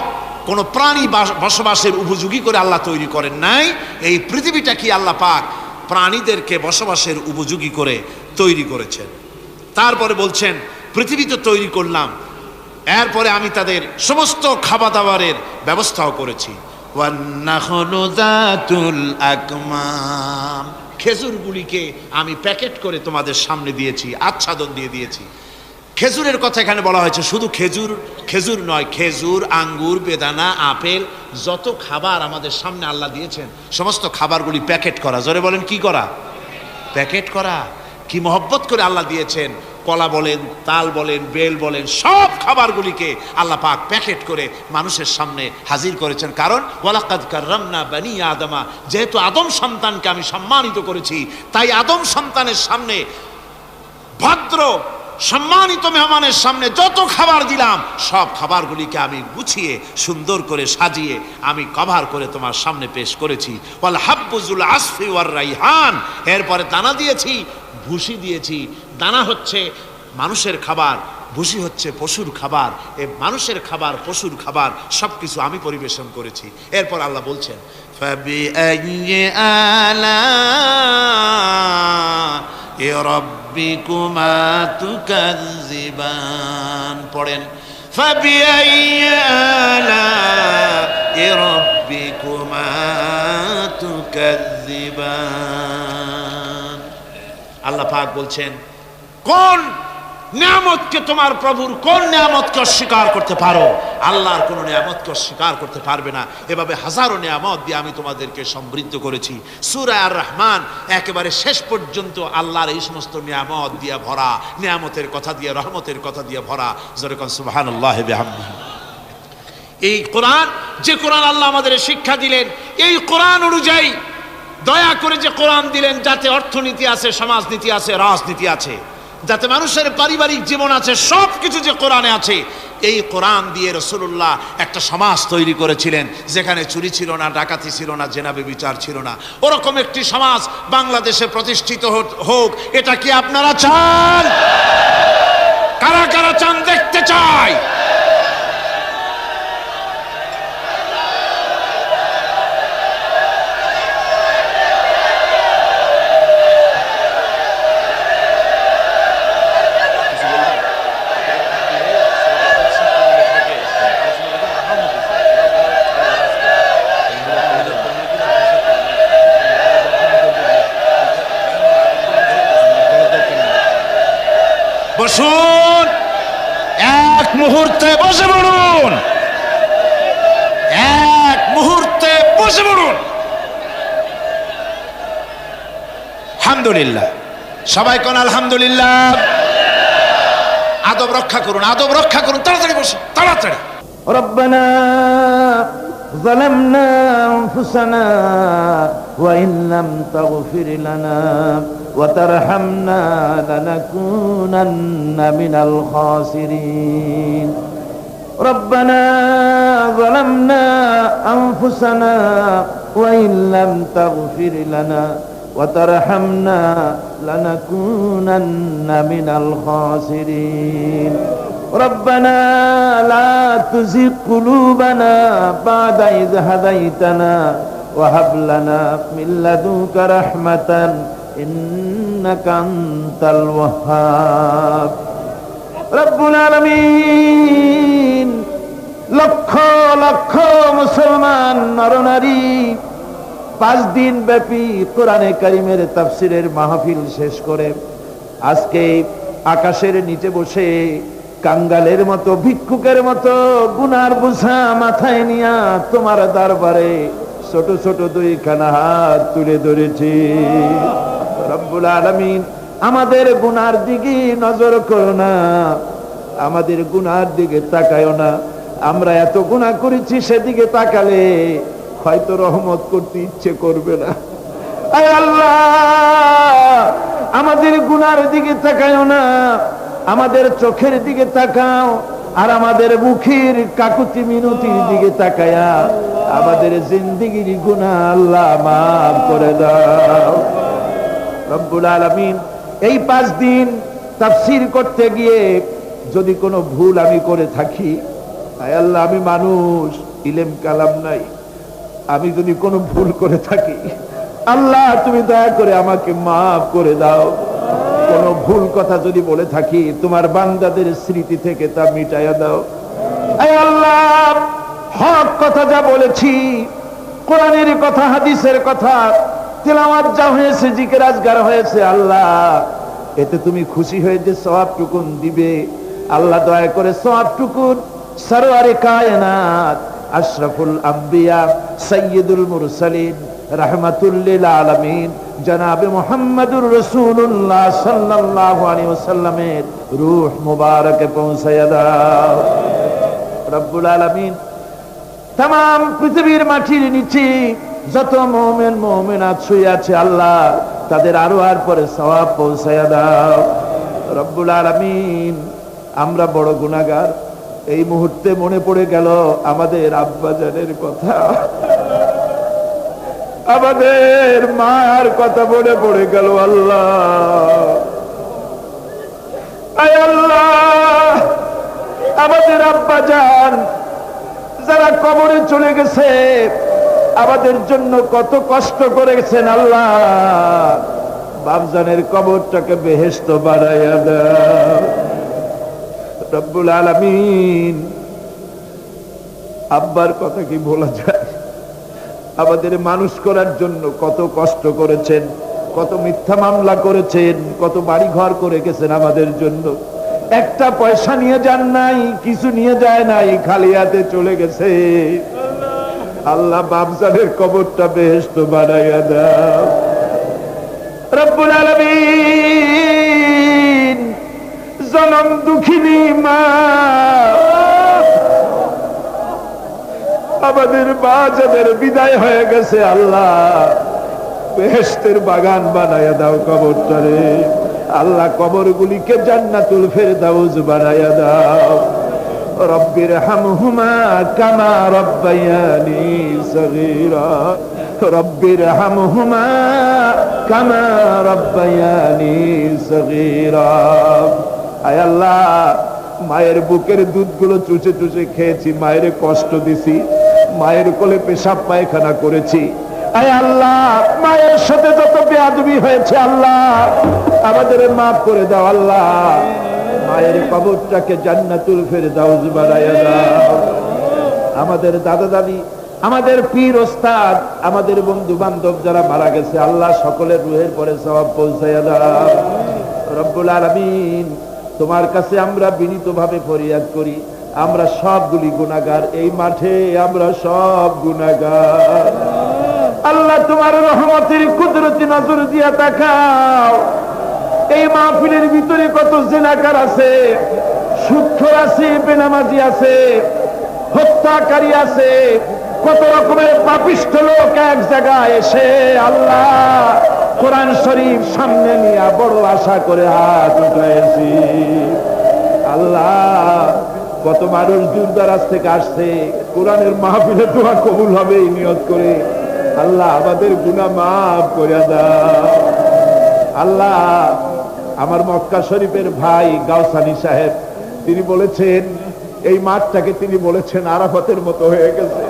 কোনো প্রাণী বসবাসের উপযোগী করে আল্লাহ তৈরি করেন নাই। এই পৃথিবীটা কি আল্লাহ পাক প্রাণীদেরকে বসবাসের উপযোগী করে তৈরি করেছেন। তারপরে বলছেন, পৃথিবী তো তৈরি করলাম, এরপরে আমি তাদের সমস্ত খাবার দাবারের ব্যবস্থাও করেছি। ওয়ান নাখলু যাতুল আকমাম, খেজুরগুলিকে আমি প্যাকেট করে তোমাদের সামনে দিয়েছি, আচ্ছাদন দিয়ে দিয়েছি। খেজুরের কথা এখানে বলা হয়েছে, শুধু খেজুর খেজুর নয়, খেজুর, আঙ্গুর, বেদানা, আপেল, যত খাবার আমাদের সামনে আল্লাহ দিয়েছেন সমস্ত খাবারগুলি প্যাকেট করা। জোরে বলেন কি করা? প্যাকেট করা। কি মহব্বত করে আল্লাহ দিয়েছেন। কলা বলেন, তাল বলেন, বেল বলেন, সব খাবারগুলিকে আল্লাহ পাক প্যাকেট করে মানুষের সামনে হাজির করেছেন। কারণ ওয়ালাকাদ কাররামনা বানি আদমা, যেহেতু আদম সন্তানকে আমি সম্মানিত করেছি, তাই আদম সন্তানের সামনে, ভদ্র সম্মানিত মেহমানের সামনে যত খাবার দিলাম সব খাবারগুলিকে আমি গুছিয়ে সুন্দর করে সাজিয়ে আমি কভার করে তোমার সামনে পেশ করেছি। ওয়াল হাব্বুজুল আসফি ওয়ার রাইহান, এরপরে দানা দিয়েছি, ভুসি দিয়েছি। দানা হচ্ছে মানুষের খাবার, ভুসি হচ্ছে পশুর খাবার। এই মানুষের খাবার, পশুর খাবার সবকিছু আমি পরিবেশন করেছি। এরপর আল্লাহ বলছেন, ফাবিআইয়ি আলা'i রাব্বিকুমা তুকাযযিবান। পড়েন, ফাবিআইয়ি আলা'i রাব্বিকুমা তুকাযযিবান। আল্লাহ পাক বলছেন, কোন নিয়ামতকে, তোমার প্রভুর কোন নিয়ামতকে অস্বীকার করতে পারো? আল্লাহর কোন নিয়ামতকে অস্বীকার করতে পারবে না। এভাবে হাজারো নিয়ামত দিয়ে আমি তোমাদেরকে সমৃদ্ধ করেছি। সূরা আর রহমান একেবারে শেষ পর্যন্ত আল্লাহর এই সমস্ত নিয়ামত দিয়ে ভরা, নিয়ামতের কথা দিয়ে, রহমতের কথা দিয়ে ভরা। জোরে কোন সুবহানাল্লাহি বিহামদিহি। এই কোরআন, যে কোরআন আল্লাহ আমাদের শিক্ষা দিলেন, এই কোরআন অনুযায়ী দয়া করে যে কোরআন দিলেন, যাতে অর্থনীতি আছে, সমাজনীতি আছে, রাজনীতি আছে, যাতে মানুষের পারিবারিক জীবন আছে, সব কিছু যে কোরআনে আছে। এই কোরআন দিয়ে রাসূলুল্লাহ একটা সমাজ তৈরি করেছিলেন যেখানে চুরি ছিল না, ডাকাতি ছিল না, জেনাবে বিচার ছিল না। ওরকম একটি সমাজ বাংলাদেশে প্রতিষ্ঠিত হোক, এটা কি আপনারা চান? কারা কারা চান? দেখতে চাই। বসুন, এক মুহূর্তে বসে পড়ুন, এক মুহূর্তে বসে পড়ুন। আলহামদুলিল্লাহ, সবাই কোন আলহামদুলিল্লাহ। আদব রক্ষা করুন, আদব রক্ষা করুন। তাড়াতাড়ি বসুন, তাড়াতাড়ি। রব্বানা ظلمنا أنفسنا وإن لم تغفر لنا وترحمنا لنكونن من الخاسرين. ربنا ظلمنا أنفسنا وإن لم تغفر لنا وترحمنا لنكونن من الخاسرين. ربنا لا تزغ قلوبنا بعد إذ هديتنا وهب لنا من لدنك رحمة إنك أنت الوهاب. রব্বুল আলামিন লক্ষ লক্ষ মুসলমান নরনারী 5 দিন ব্যাপী কোরআনে কারিমের তাফসিরের মাহফিল শেষ করে আজকে আকাশের নিচে বসে কাঙ্গালের মতো ভিক্ষুকের মতো গুনার বোঝা মাথায় নিয়া তোমার দরবারে ছোট ছোট 2খানা হাত তুলে ধরেছি। রব্বুল আলামিন আমাদের গুনার দিকে নজর করো না, আমাদের গুনার দিকে তাকায়ও না। আমরা এত গুনাহ করেছি, সেদিকে তাকালে হয়তো রহমত করতে ইচ্ছে করবে না। আয় আল্লাহ, আমাদের গুনার দিকে তাকায়ও না, আমাদের চোখের দিকে তাকাও, আর আমাদের মুখের কাকুতি মিনতির দিকে তাকায়া আমাদের জিন্দেগির গুনাহ আল্লাহ মাফ করে দাও। রব্বুল আলামিন এই 5 দিন তাফসীর করতে গিয়ে যদি কোনো ভুল আমি করে থাকি, আয় আল্লাহ, আমি মানুষ, ইলম কালাম নাই, আমি যদি কোনো ভুল করে থাকি আল্লাহ তুমি দয়া করে আমাকে মাফ করে দাও। কোনো ভুল কথা যদি বলে থাকি তোমার বান্দাদের স্মৃতি থেকে তা মিটাইয়া দাও। আয় আল্লাহ, হক কথা যা বলেছি, কোরআনের কথা, হাদিসের কথা, তেলাওয়াত যা হয়েছে, জিকির আজকার হয়েছে, আল্লাহ এতে তুমি খুশি হয়ে যে সওয়াবটুকুন দিবে, আল্লাহ দয়া করে সওয়াবটুকুন সরওয়ারে কায়নাত আশরাফুল আম্বিয়া সাইয়্যিদুল মুরসালিন রাহমাতুল লিল আলামিন জনাবে মুহাম্মদুর রাসূলুল্লাহ সাল্লাল্লাহু আলাইহি ওয়াসাল্লামের রূহ মুবারকে পৌঁছায়া দাও। রব্বুল আলামিন तमाम পৃথিবীর মাটির নিচে যত মুমিন মুমিনাত শুয়ে আছে আল্লাহ তাদের আরওয়ার পরে সওয়াব পৌঁছায়া দাও। রব্বুল আলামিন আমরা বড় গুনাহগার, এই মুহূর্তে মনে পড়ে গেল আমাদের আব্বাজানের কথা, আমাদের মার কথা মনে পড়ে গেল। আল্লাহ, আয় আল্লাহ, আমাদের আব্বাজান যারা কবরে চলে গেছে আমাদের জন্য কত কষ্ট করেছেন, আল্লাহ বাপজানের কবরটাকে বেহেশত বানাইয়া দাও। রব্বুল আলামিন আব্বার কথা কি বলা যায়, আমাদের মানুষ করার জন্য কত কষ্ট করেছেন, কত মিথ্যা মামলা করেছেন, কত বাড়ি ঘর করে গেছেন আমাদের জন্য। একটা পয়সা নিয়ে যান নাই, কিছু নিয়ে যায় নাই, খালি হাতে চলে গেছে। আল্লাহ বাপজানের কবরটা বেহেশত বানাইয়া দাও। রব্বুল আলামিন জনম দুঃখিনী মা, আমাদের মা যাদের বিদায় হয়ে গেছে আল্লাহ বেহেশতের বাগান বানাইয়া দাও কবরটারে। আল্লাহ কবরগুলিকে জান্নাতুল ফেরদাউস বানাইয়া দাও। রব্বির হামহুমা কামা রব্বায়ানি সগীরা, রব্বির হামহুমা কামা রব্বায়ানি সগীরা। আয় আল্লাহ, মায়ের বুকের দুধগুলো চুষে চুষে খেয়েছি, মায়ের কষ্ট দিছি, মায়ের কোলে পেশাব পায়খানা করেছি। আয় আল্লাহ, মায়ের সাথে যত বেয়াদবি হয়েছে আল্লাহ আমাদের মাফ করে দাও। আল্লাহ মায়ের কবরটাকে জান্নাতুল ফেরদাউস বানাইয়া দাও। আমাদের দাদা দাদি, আমাদের পীর ওস্তাদ, আমাদের বন্ধু বান্ধব যারা মারা গেছে আল্লাহ সকলের রুহের পরে সওয়াব পৌঁছাইয়া দাও। রব্বুল আলামিন তোমার কাছে আমরা বিনীতভাবে ফরিয়াদ করি, আমরা সবগুলি গুনাহগার, এই মাঠে আমরা সব গুনাহগার। আল্লাহ তোমার রহমতের কুদরতি নজর দিয়া তাকাও। এই মাহফিলের ভিতরে কত জিনাকার আছে, সুদখোর আছে, বেনামাজি আছে, হত্যাকারী আছে, কত রকমের পাপিষ্ঠ লোক এক জায়গায় এসে আল্লাহ কোরআন শরীফ সামনে নিয়ে বড় আশা করে হাত উঠাইছি। আল্লাহ কত মানুষ দূর দরাজ থেকে আসছে, কোরআনের মাহফিলে দোয়া কবুল হবে এই নিয়ত করে। আল্লাহ আমাদের গুনাহ মাফ করে দাও। আল্লাহ আমার মক্কা শরীফের ভাই গাউসানী সাহেব, তিনি বলেছেন এই মাঠটাকে তিনি বলেছেন আরাফাতের মতো হয়ে গেছে।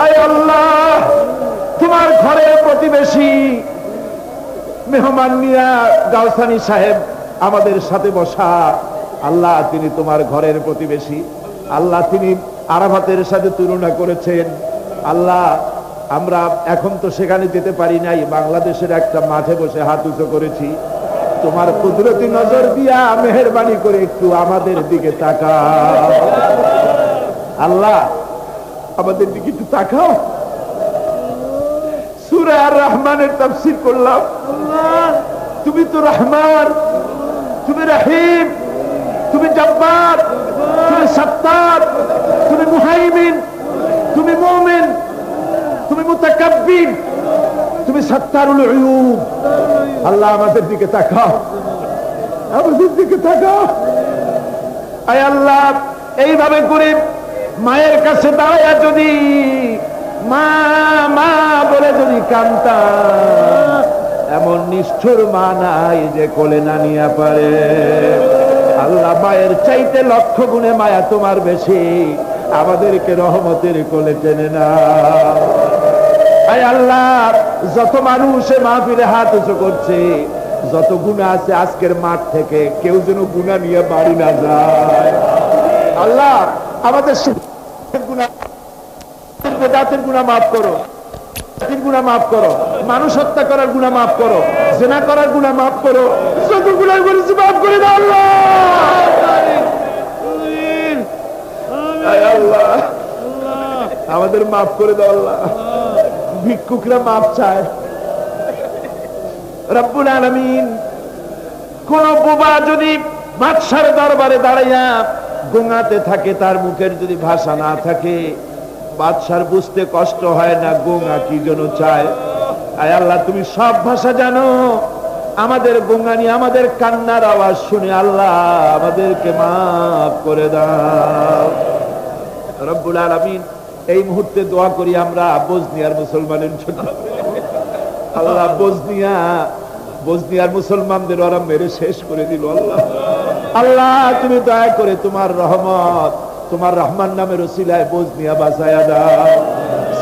আয় আল্লাহ, তোমার ঘরের প্রতিবেশী মেহমান মিয়া গাউসানী সাহেব আমাদের সাথে বসা, আল্লাহ তিনি তোমার ঘরের প্রতিবেশী, আল্লাহ তিনি আরাফাতের সাথে তুলনা করেছেন। আল্লাহ আমরা এখন তো সেখানে যেতে পারি নাই, বাংলাদেশের একটা মাঠে বসে হাত উঁচু করেছি। তোমার কুদরতি নজর দিয়া মেহেরবানি করে একটু আমাদের দিকে তাকাও আল্লাহ, আমাদের দিকে একটু তাকাও। সূরা আর রহমানের তাফসীর করলাম, তুমি তো রহমান, তুমি রহিম, তুমি জব্বার, তুমি সত্তার, তুমি মুহাইমিন, তুমি মুমিন, তুমি মুতাকাব্বির, তুমি সত্তারুল উয়ুব। আল্লাহ আমাদের দিকে তাকাও, আমাদের দিকে তাকাও। আয় আল্লাহ, এইভাবে করে মায়ের কাছে দাঁড়ায়া যদি মা মা বলে যদি কান্তা, এমন নিষ্ঠুর মা নাই যে কোলে না নিয়ে পারে। আল্লাহ মায়ের চাইতে লক্ষ গুণে মায়া তোমার বেশি, আমাদেরকে রহমতের কোলে টেনে নাও। আয় আল্লাহ, যত মানুষ মাহফিলে হাত উঁচু করছে, যত গুনাহ আছে আজকের মাঠ থেকে কেউ যেন গুনাহ নিয়ে বাড়ি না যায়। আল্লাহ আমাদের জাতির গুনাহ মাফ করো, জাতির গুনাহ মাফ করো, মানুষ হত্যা করার গুনাহ মাফ করো, জিনা করার গুনাহ মাফ করো, যত গুনাহ করেছি মাফ করে দাও আল্লাহ। আল্লাহ আমাদের মাফ করে দাও আল্লাহ। ভিক্ষুকরা মাপ চায় রব্বুল আলামিন। কোন বোবা যদি বাদশার দরবারে দাঁড়াইয়া গোঙাতে থাকে, তার মুখের যদি ভাষা না থাকে, বাদশার বুঝতে কষ্ট হয় না গোঙা কি জন্য চায়। আয় আল্লাহ তুমি সব ভাষা জানো, আমাদের গোঙানি আমাদের কান্নার আওয়াজ শুনে আল্লাহ আমাদেরকে মাফ করে দাও রব্বুল আলামিন। এই মুহূর্তে দোয়া করি আমরা বসনিয়ার মুসলমানের জন্য। আল্লাহ বসনিয়ার মুসলমানদের ওরা মেরে শেষ করে দিল আল্লাহ। আল্লাহ তুমি দয়া করে তোমার রহমত, তোমার রহমান নামের ওসিলায় বসনিয়া বাঁচায়া দাও।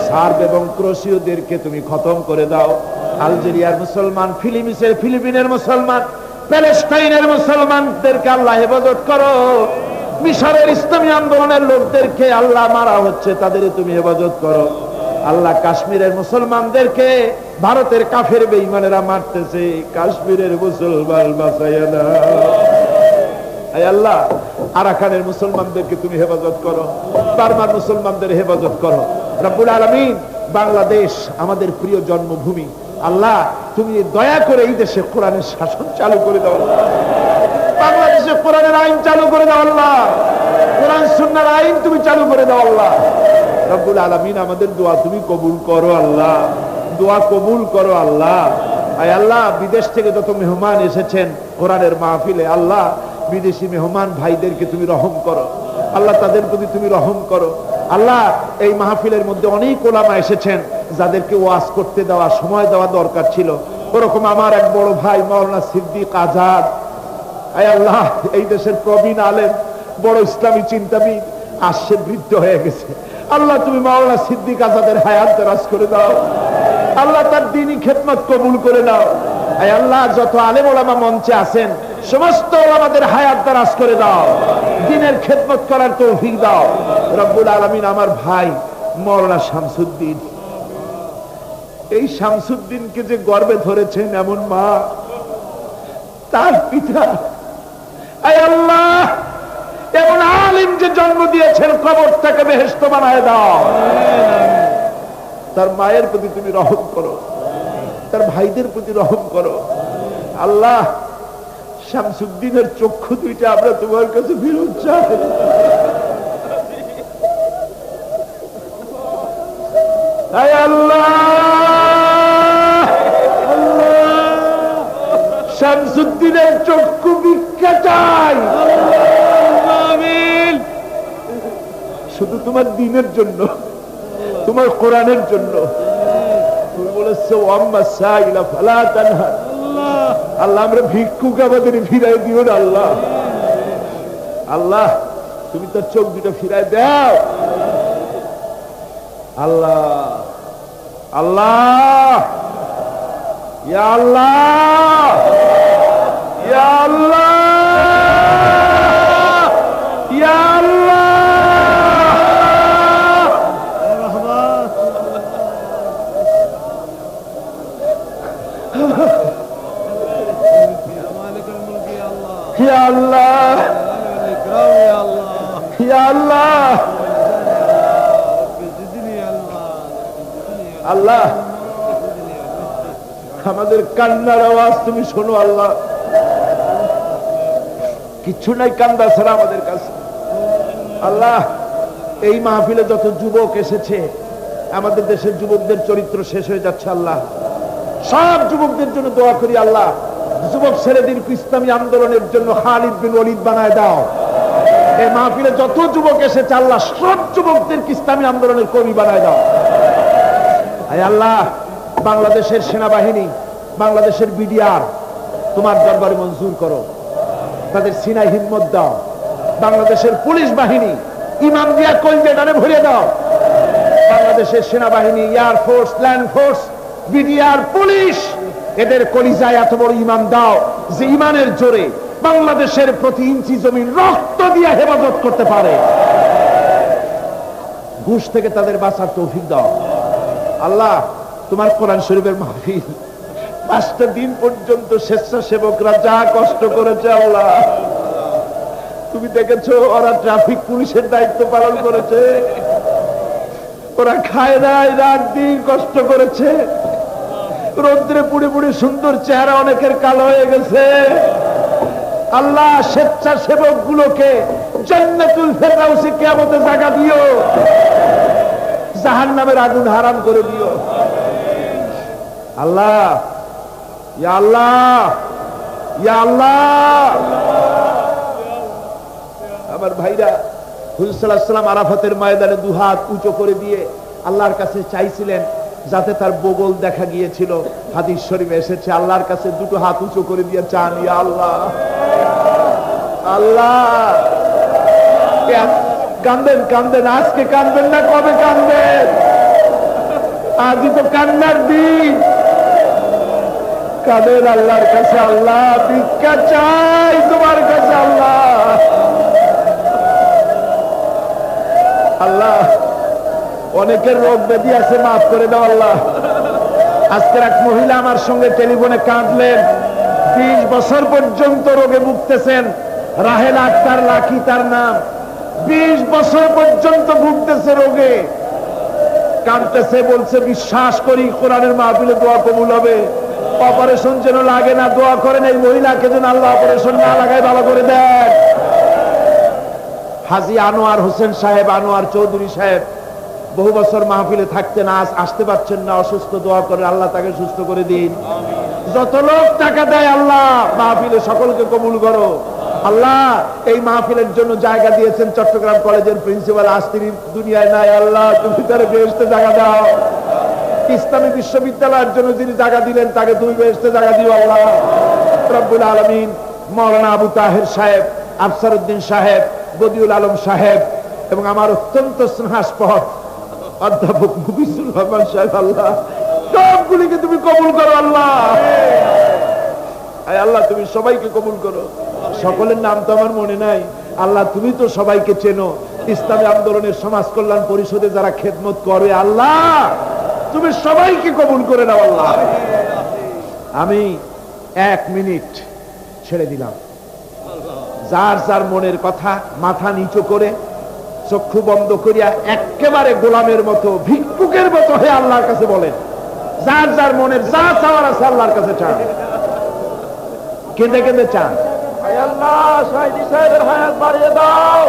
সার্ব এবং ক্রোশীয়দেরকে তুমি খতম করে দাও। আলজেরিয়ার মুসলমান, ফিলিপিনের মুসলমান, প্যালেস্টাইনের মুসলমানদেরকে আল্লাহ হেফাজত করো। মিশরের ইসলামী আন্দোলনের লোকদেরকে আল্লাহ মারা হচ্ছে, তাদের তুমি হেফাজত করো আল্লাহ। কাশ্মীরের মুসলমানদেরকে ভারতের কাফের বেঈমানেরা মারতেছে, কাশ্মীরের মুসলমান বাঁচাইয়া দাও। আয় আল্লাহ আরাকানের মুসলমানদেরকে তুমি হেফাজত করো, বার্মার মুসলমানদের হেফাজত করো রব্বুল আলামিন। বাংলাদেশ আমাদের প্রিয় জন্মভূমি, আল্লাহ তুমি দয়া করে এই দেশে কোরআনের শাসন চালু করে দাও। বাংলাদেশে কোরআনের আইন চালু করে দাও আল্লাহ, কোরআন সুন্নাহর আইন তুমি চালু করে দাও আল্লাহ রব্বুল আলামিন। আমাদের দোয়া তুমি কবুল করো আল্লাহ, দোয়া কবুল করো আল্লাহ। আয় আল্লাহ বিদেশ থেকে যত মেহমান এসেছেন কোরআনের মাহফিলে, আল্লাহ বিদেশি মেহমান ভাইদেরকে তুমি রহম করো আল্লাহ, তাদের প্রতি তুমি রহম করো আল্লাহ। এই মাহফিলের মধ্যে অনেক ওলামা এসেছেন যাদেরকে ওয়াজ করতে দেওয়া, সময় দেওয়া দরকার ছিল। ওরকম আমার এক বড় ভাই মাওলানা সিদ্দিক আজাদ, আয় আল্লাহ এই দেশের প্রবীণ আলেম, বড় ইসলামী চিন্তাবিদ, আসছে বৃদ্ধ হয়ে গেছে। আল্লাহ তুমি মাওলানা সিদ্দিক আজাদের হায়াত দারাজ করে দাও আল্লাহ, তার দ্বীনি খেদমত কবুল করে নাও। আয় আল্লাহ যত আলেম ওলামা মঞ্চে আছেন সমস্ত ওলামাদের হায়াত দারাজ করে দাও, দ্বীনের খেদমত করার তৌফিক দাও রব্বুল আলামিন। আমার ভাই মাওলানা শামসুদ্দিন, এই শামসুদ্দিনকে যে গর্বে ধরেছেন এমন মা, তার পিতা, আয় আল্লাহ এমন আলিম যে জন্ম দিয়েছেন, কবরটাকে বেহেশত বানায় দাও। তার মায়ের প্রতি তুমি রহম করো, তার ভাইদের প্রতি রহম করো আল্লাহ। শামসুদ্দিনের চক্ষু দুইটা আমরা তোমার কাছে ফিরত চাই আয় আল্লাহ। শামসুদ্দিনের চক্ষু ভিক্ষা চাই শুধু তোমার দ্বীনের জন্য, তোমার কোরআনের জন্য। তুমি বলেছো আম্মা সাইলা ফালা তানহার, আল্লাহ আমরা ভিক্ষুক আমাদের ফিরাই দিও না আল্লাহ। আল্লাহ তুমি তার চোখ দুটো ফিরাই দাও আল্লাহ। আল্লাহ ইয়া আল্লাহ ইয়া আল্লাহ ইয়া আল্লাহ, ইয়া আল্লাহ, আল্লাহ আমাদের কান্নার আওয়াজ তুমি শোনো আল্লাহ। কিছু নাই কান্দা ছাড়া আমাদের কাছে। আল্লাহ এই মাহফিলে যত যুবক এসেছে, আমাদের দেশের যুবকদের চরিত্র শেষ হয়ে যাচ্ছে আল্লাহ। সব যুবকদের জন্য দোয়া করি আল্লাহ, যুবক ছেলেদেরকে ইসলামী আন্দোলনের জন্য খালিদ বিন ওয়ালিদ বানায় দাও। এই মাহফিলে যত যুবক এসেছে আল্লাহ, সব যুবকদেরকে ইসলামী আন্দোলনের কর্মী বানায় দাও। আয় আল্লাহ, বাংলাদেশের সেনাবাহিনী, বাংলাদেশের বিডিআর তোমার দরবারে মঞ্জুর করো, তাদের সিনায় হিম্মত দাও। বাংলাদেশের পুলিশ বাহিনী ইমাম দিয়া কলজেটারে ভরে দাও। বাংলাদেশের সেনাবাহিনী, air force, land force, BDR, police, এদের কলিজায় এত বড় ইমান দাও যে ইমানের জোরে বাংলাদেশের প্রতি ইঞ্চি জমিন রক্ত দিয়ে হেফাজত করতে পারে। ঘুষ থেকে তাদের বাঁচার তৌফিক দাও আল্লাহ। তোমার কোরআন শরীফের মাহফিল 5টা দিন পর্যন্ত স্বেচ্ছাসেবকরা যা কষ্ট করেছে আল্লাহ, তুমি দেখেছো। ওরা ট্রাফিক পুলিশের দায়িত্ব পালন করেছে, ওরা খায় নাই, রাত দিন কষ্ট করেছে। রোদ্রে পুড়ে পুড়ে সুন্দর চেহারা অনেকের কালো হয়ে গেছে। আল্লাহ স্বেচ্ছাসেবক গুলোকে জান্নাতুল ফেরদাউসে কিয়ামতে জায়গা দিও, জাহান্নামের আগুন হারাম করে দিও আল্লাহ। ইয়া আল্লাহ, ইয়া আল্লাহ। আমার ভাইরা, হুজুর সাল্লাল্লাহু আলাইহি ওয়াসাল্লাম আরাফাতের ময়দানে দুহাত উঁচু করে দিয়ে আল্লাহর কাছে চাইছিলেন যাতে তার বগল দেখা গিয়েছিল। হাদিস শরীফে এসেছে, আল্লাহর কাছে দুটো হাত উঁচু করে দিয়ে চান, ইয়া আল্লাহ, আল্লাহ। কান্দেন কান্দেন, আজকে কান্দবেন না, কবে কান্দবেন? আজই তো কান্নার দিন। কাদের আল্লাহর কাছে, আল্লাহ ভিক্ষা চাই তোমার কাছে আল্লাহ। আল্লাহ অনেকের রোগ ব্যাধি আছে, মাফ করে দাও আল্লাহ। আজকের এক মহিলা আমার সঙ্গে টেলিফোনে কাঁদলেন, 20 বছর পর্যন্ত রোগে ভুগতেছেন। রাহেলা আক্তার লাকি তার নাম। 20 বছর পর্যন্ত ভুগতেছে রোগে, কাঁদতেছে, বলছে বিশ্বাস করি কোরআনের মাহফিলে দোয়া কবুল হবে, অপারেশন যেন লাগে না, দোয়া করেন এই মহিলাকে যেন আল্লাহ অপারেশন না লাগায় ভালো করে দেন। হাজী আনোয়ার হোসেন সাহেব, আনোয়ার চৌধুরী সাহেব বহু বছর মাহফিলে থাকতেন, আজ আসতে পারছেন না, অসুস্থ, দোয়া করে আল্লাহ তাকে সুস্থ করে দিন। যত লোক টাকা দেয় আল্লাহ মাহফিলে সকলকে কবুল করো আল্লাহ। এই মাহফিলের জন্য জায়গা দিয়েছেন চট্টগ্রাম কলেজের প্রিন্সিপাল, আজ তিনি দুনিয়ায় নাই, আল্লাহ তুমি তার বেহেশতে জায়গা দাও। ইসলামী বিশ্ববিদ্যালয়ের জন্য যিনি জায়গা দিলেন তাকে তুমি বেহেশতে জায়গা দিও আল্লাহ রব্বুল আলামিন। মাওলানা আবু তাহের সাহেব, আফসার উদ্দিন সাহেব, বদিউল আলম সাহেব এবং আমার অত্যন্ত স্নেহাস্পদ অধ্যাপক মুফিজুর রহমান সাহেব, আল্লাহ সবগুলিকে তুমি কবুল করো আল্লাহ। আল্লাহ তুমি সবাইকে কবুল করো। সকলের নাম তো আমার মনে নাই আল্লাহ, তুমি তো সবাইকে চেনো। ইসলামী আন্দোলনের সমাজ কল্যাণ পরিষদে যারা খেদমত করে আল্লাহ তুমি সবাইকে কবুল করে নাও আল্লাহ। আমি 1 মিনিট ছেড়ে দিলাম, যার যার মনের কথা মাথা নিচু করে চক্ষু বন্ধ করিয়া একেবারে গোলামের মতো, ভিক্ষুকের মতো হয়ে আল্লাহর কাছে বলেন, যার যার মনের যা চাওয়ার আছে আল্লাহর কাছে চান, কেঁদে কেঁদে চান। আয় আল্লাহ সাইদি সাহেবের হায়াত বাড়িয়ে দাও,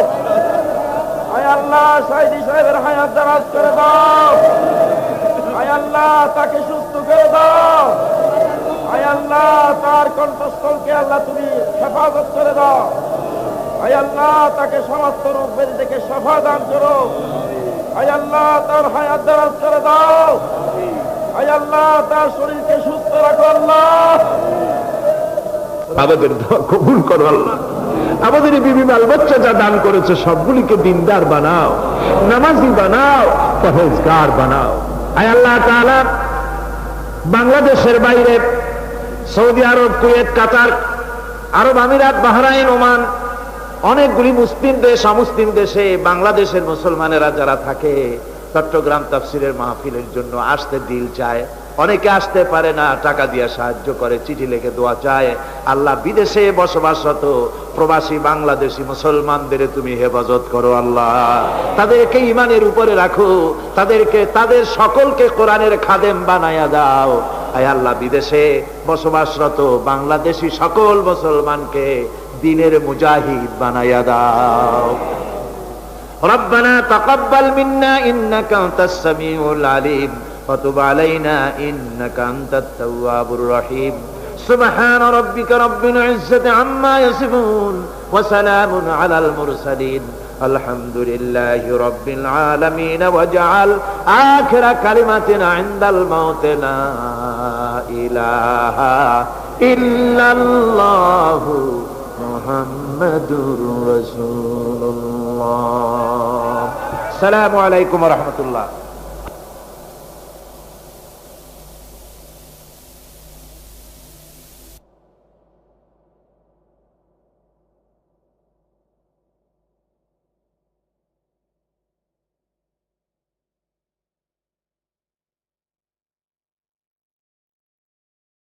আয় আল্লাহ সাইদি সাহেবের হায়াত দারাজ করে দাও, আয় আল্লাহ তাকে সুস্থ করে দাও, আয় আল্লাহ তার কণ্ঠস্থলকে আল্লাহ তুমি হেফাজত করে দাও, আয় আল্লাহ তাকে সমস্ত রোগ ব্যাধি থেকে শফা দান করো, আয় আল্লাহ তার হায়াত দারাজ করে দাও, আয় আল্লাহ তার শরীরকে সুস্থ রাখো আল্লাহ। আমাদের দোয়া কবুল করো আল্লাহ। আমাদের বিবি বাল বাচ্চা যা দান করেছে সবগুলিকে দিনদার বানাও, নামাজি বানাও, পরহেজগার বানাও। আয় আল্লাহ তাআলা বাংলাদেশের বাইরে সৌদি আরব, কুয়েত, কাতার, আরব আমিরাত, বাহরাইন, ওমান, অনেকগুলি মুসলিম দেশ, অমুসলিম দেশে বাংলাদেশের মুসলমানেরা যারা থাকে চট্টগ্রাম তাফসীরের মাহফিলের জন্য আসতে দিল চায়, অনেকে আসতে পারে না, টাকা দিয়ে সাহায্য করে, চিঠি লিখে দোয়া চায়। আল্লাহ বিদেশে বসবাসরত প্রবাসী বাংলাদেশি মুসলমানদের তুমি হেফাজত করো আল্লাহ, তাদেরকে ঈমানের উপরে রাখো, তাদের সকলকে কোরআনের খাদেম বানায়া দাও। আয় আল্লাহ বিদেশে বসবাসরত বাংলাদেশি সকল মুসলমানকে দ্বীনের মুজাহিদ বানায়া দাও। রব্বানা তাকাব্বাল মিন্না ইন্নাকা আনতাস সামিউল আলিম ওয়া তুব আলাইনা ইন্নাকা আনতাত তাওয়াবুর রহিম। সুবহান রাব্বিকা রাব্বিল ইজ্জাতি আম্মা ইয়াসিফুন ওয়া সালামুন আলাল মুরসালিন আলহামদুলিল্লাহি রাব্বিল আলামিন। ওয়াজআল আখিরা কালিমাতিনা ইনদাল মাউত লা ইলাহা ইল্লাল্লাহু মুহাম্মাদুর রাসূলুল্লাহ। আসসালামু আলাইকুম ওয়া রাহমাতুল্লাহ।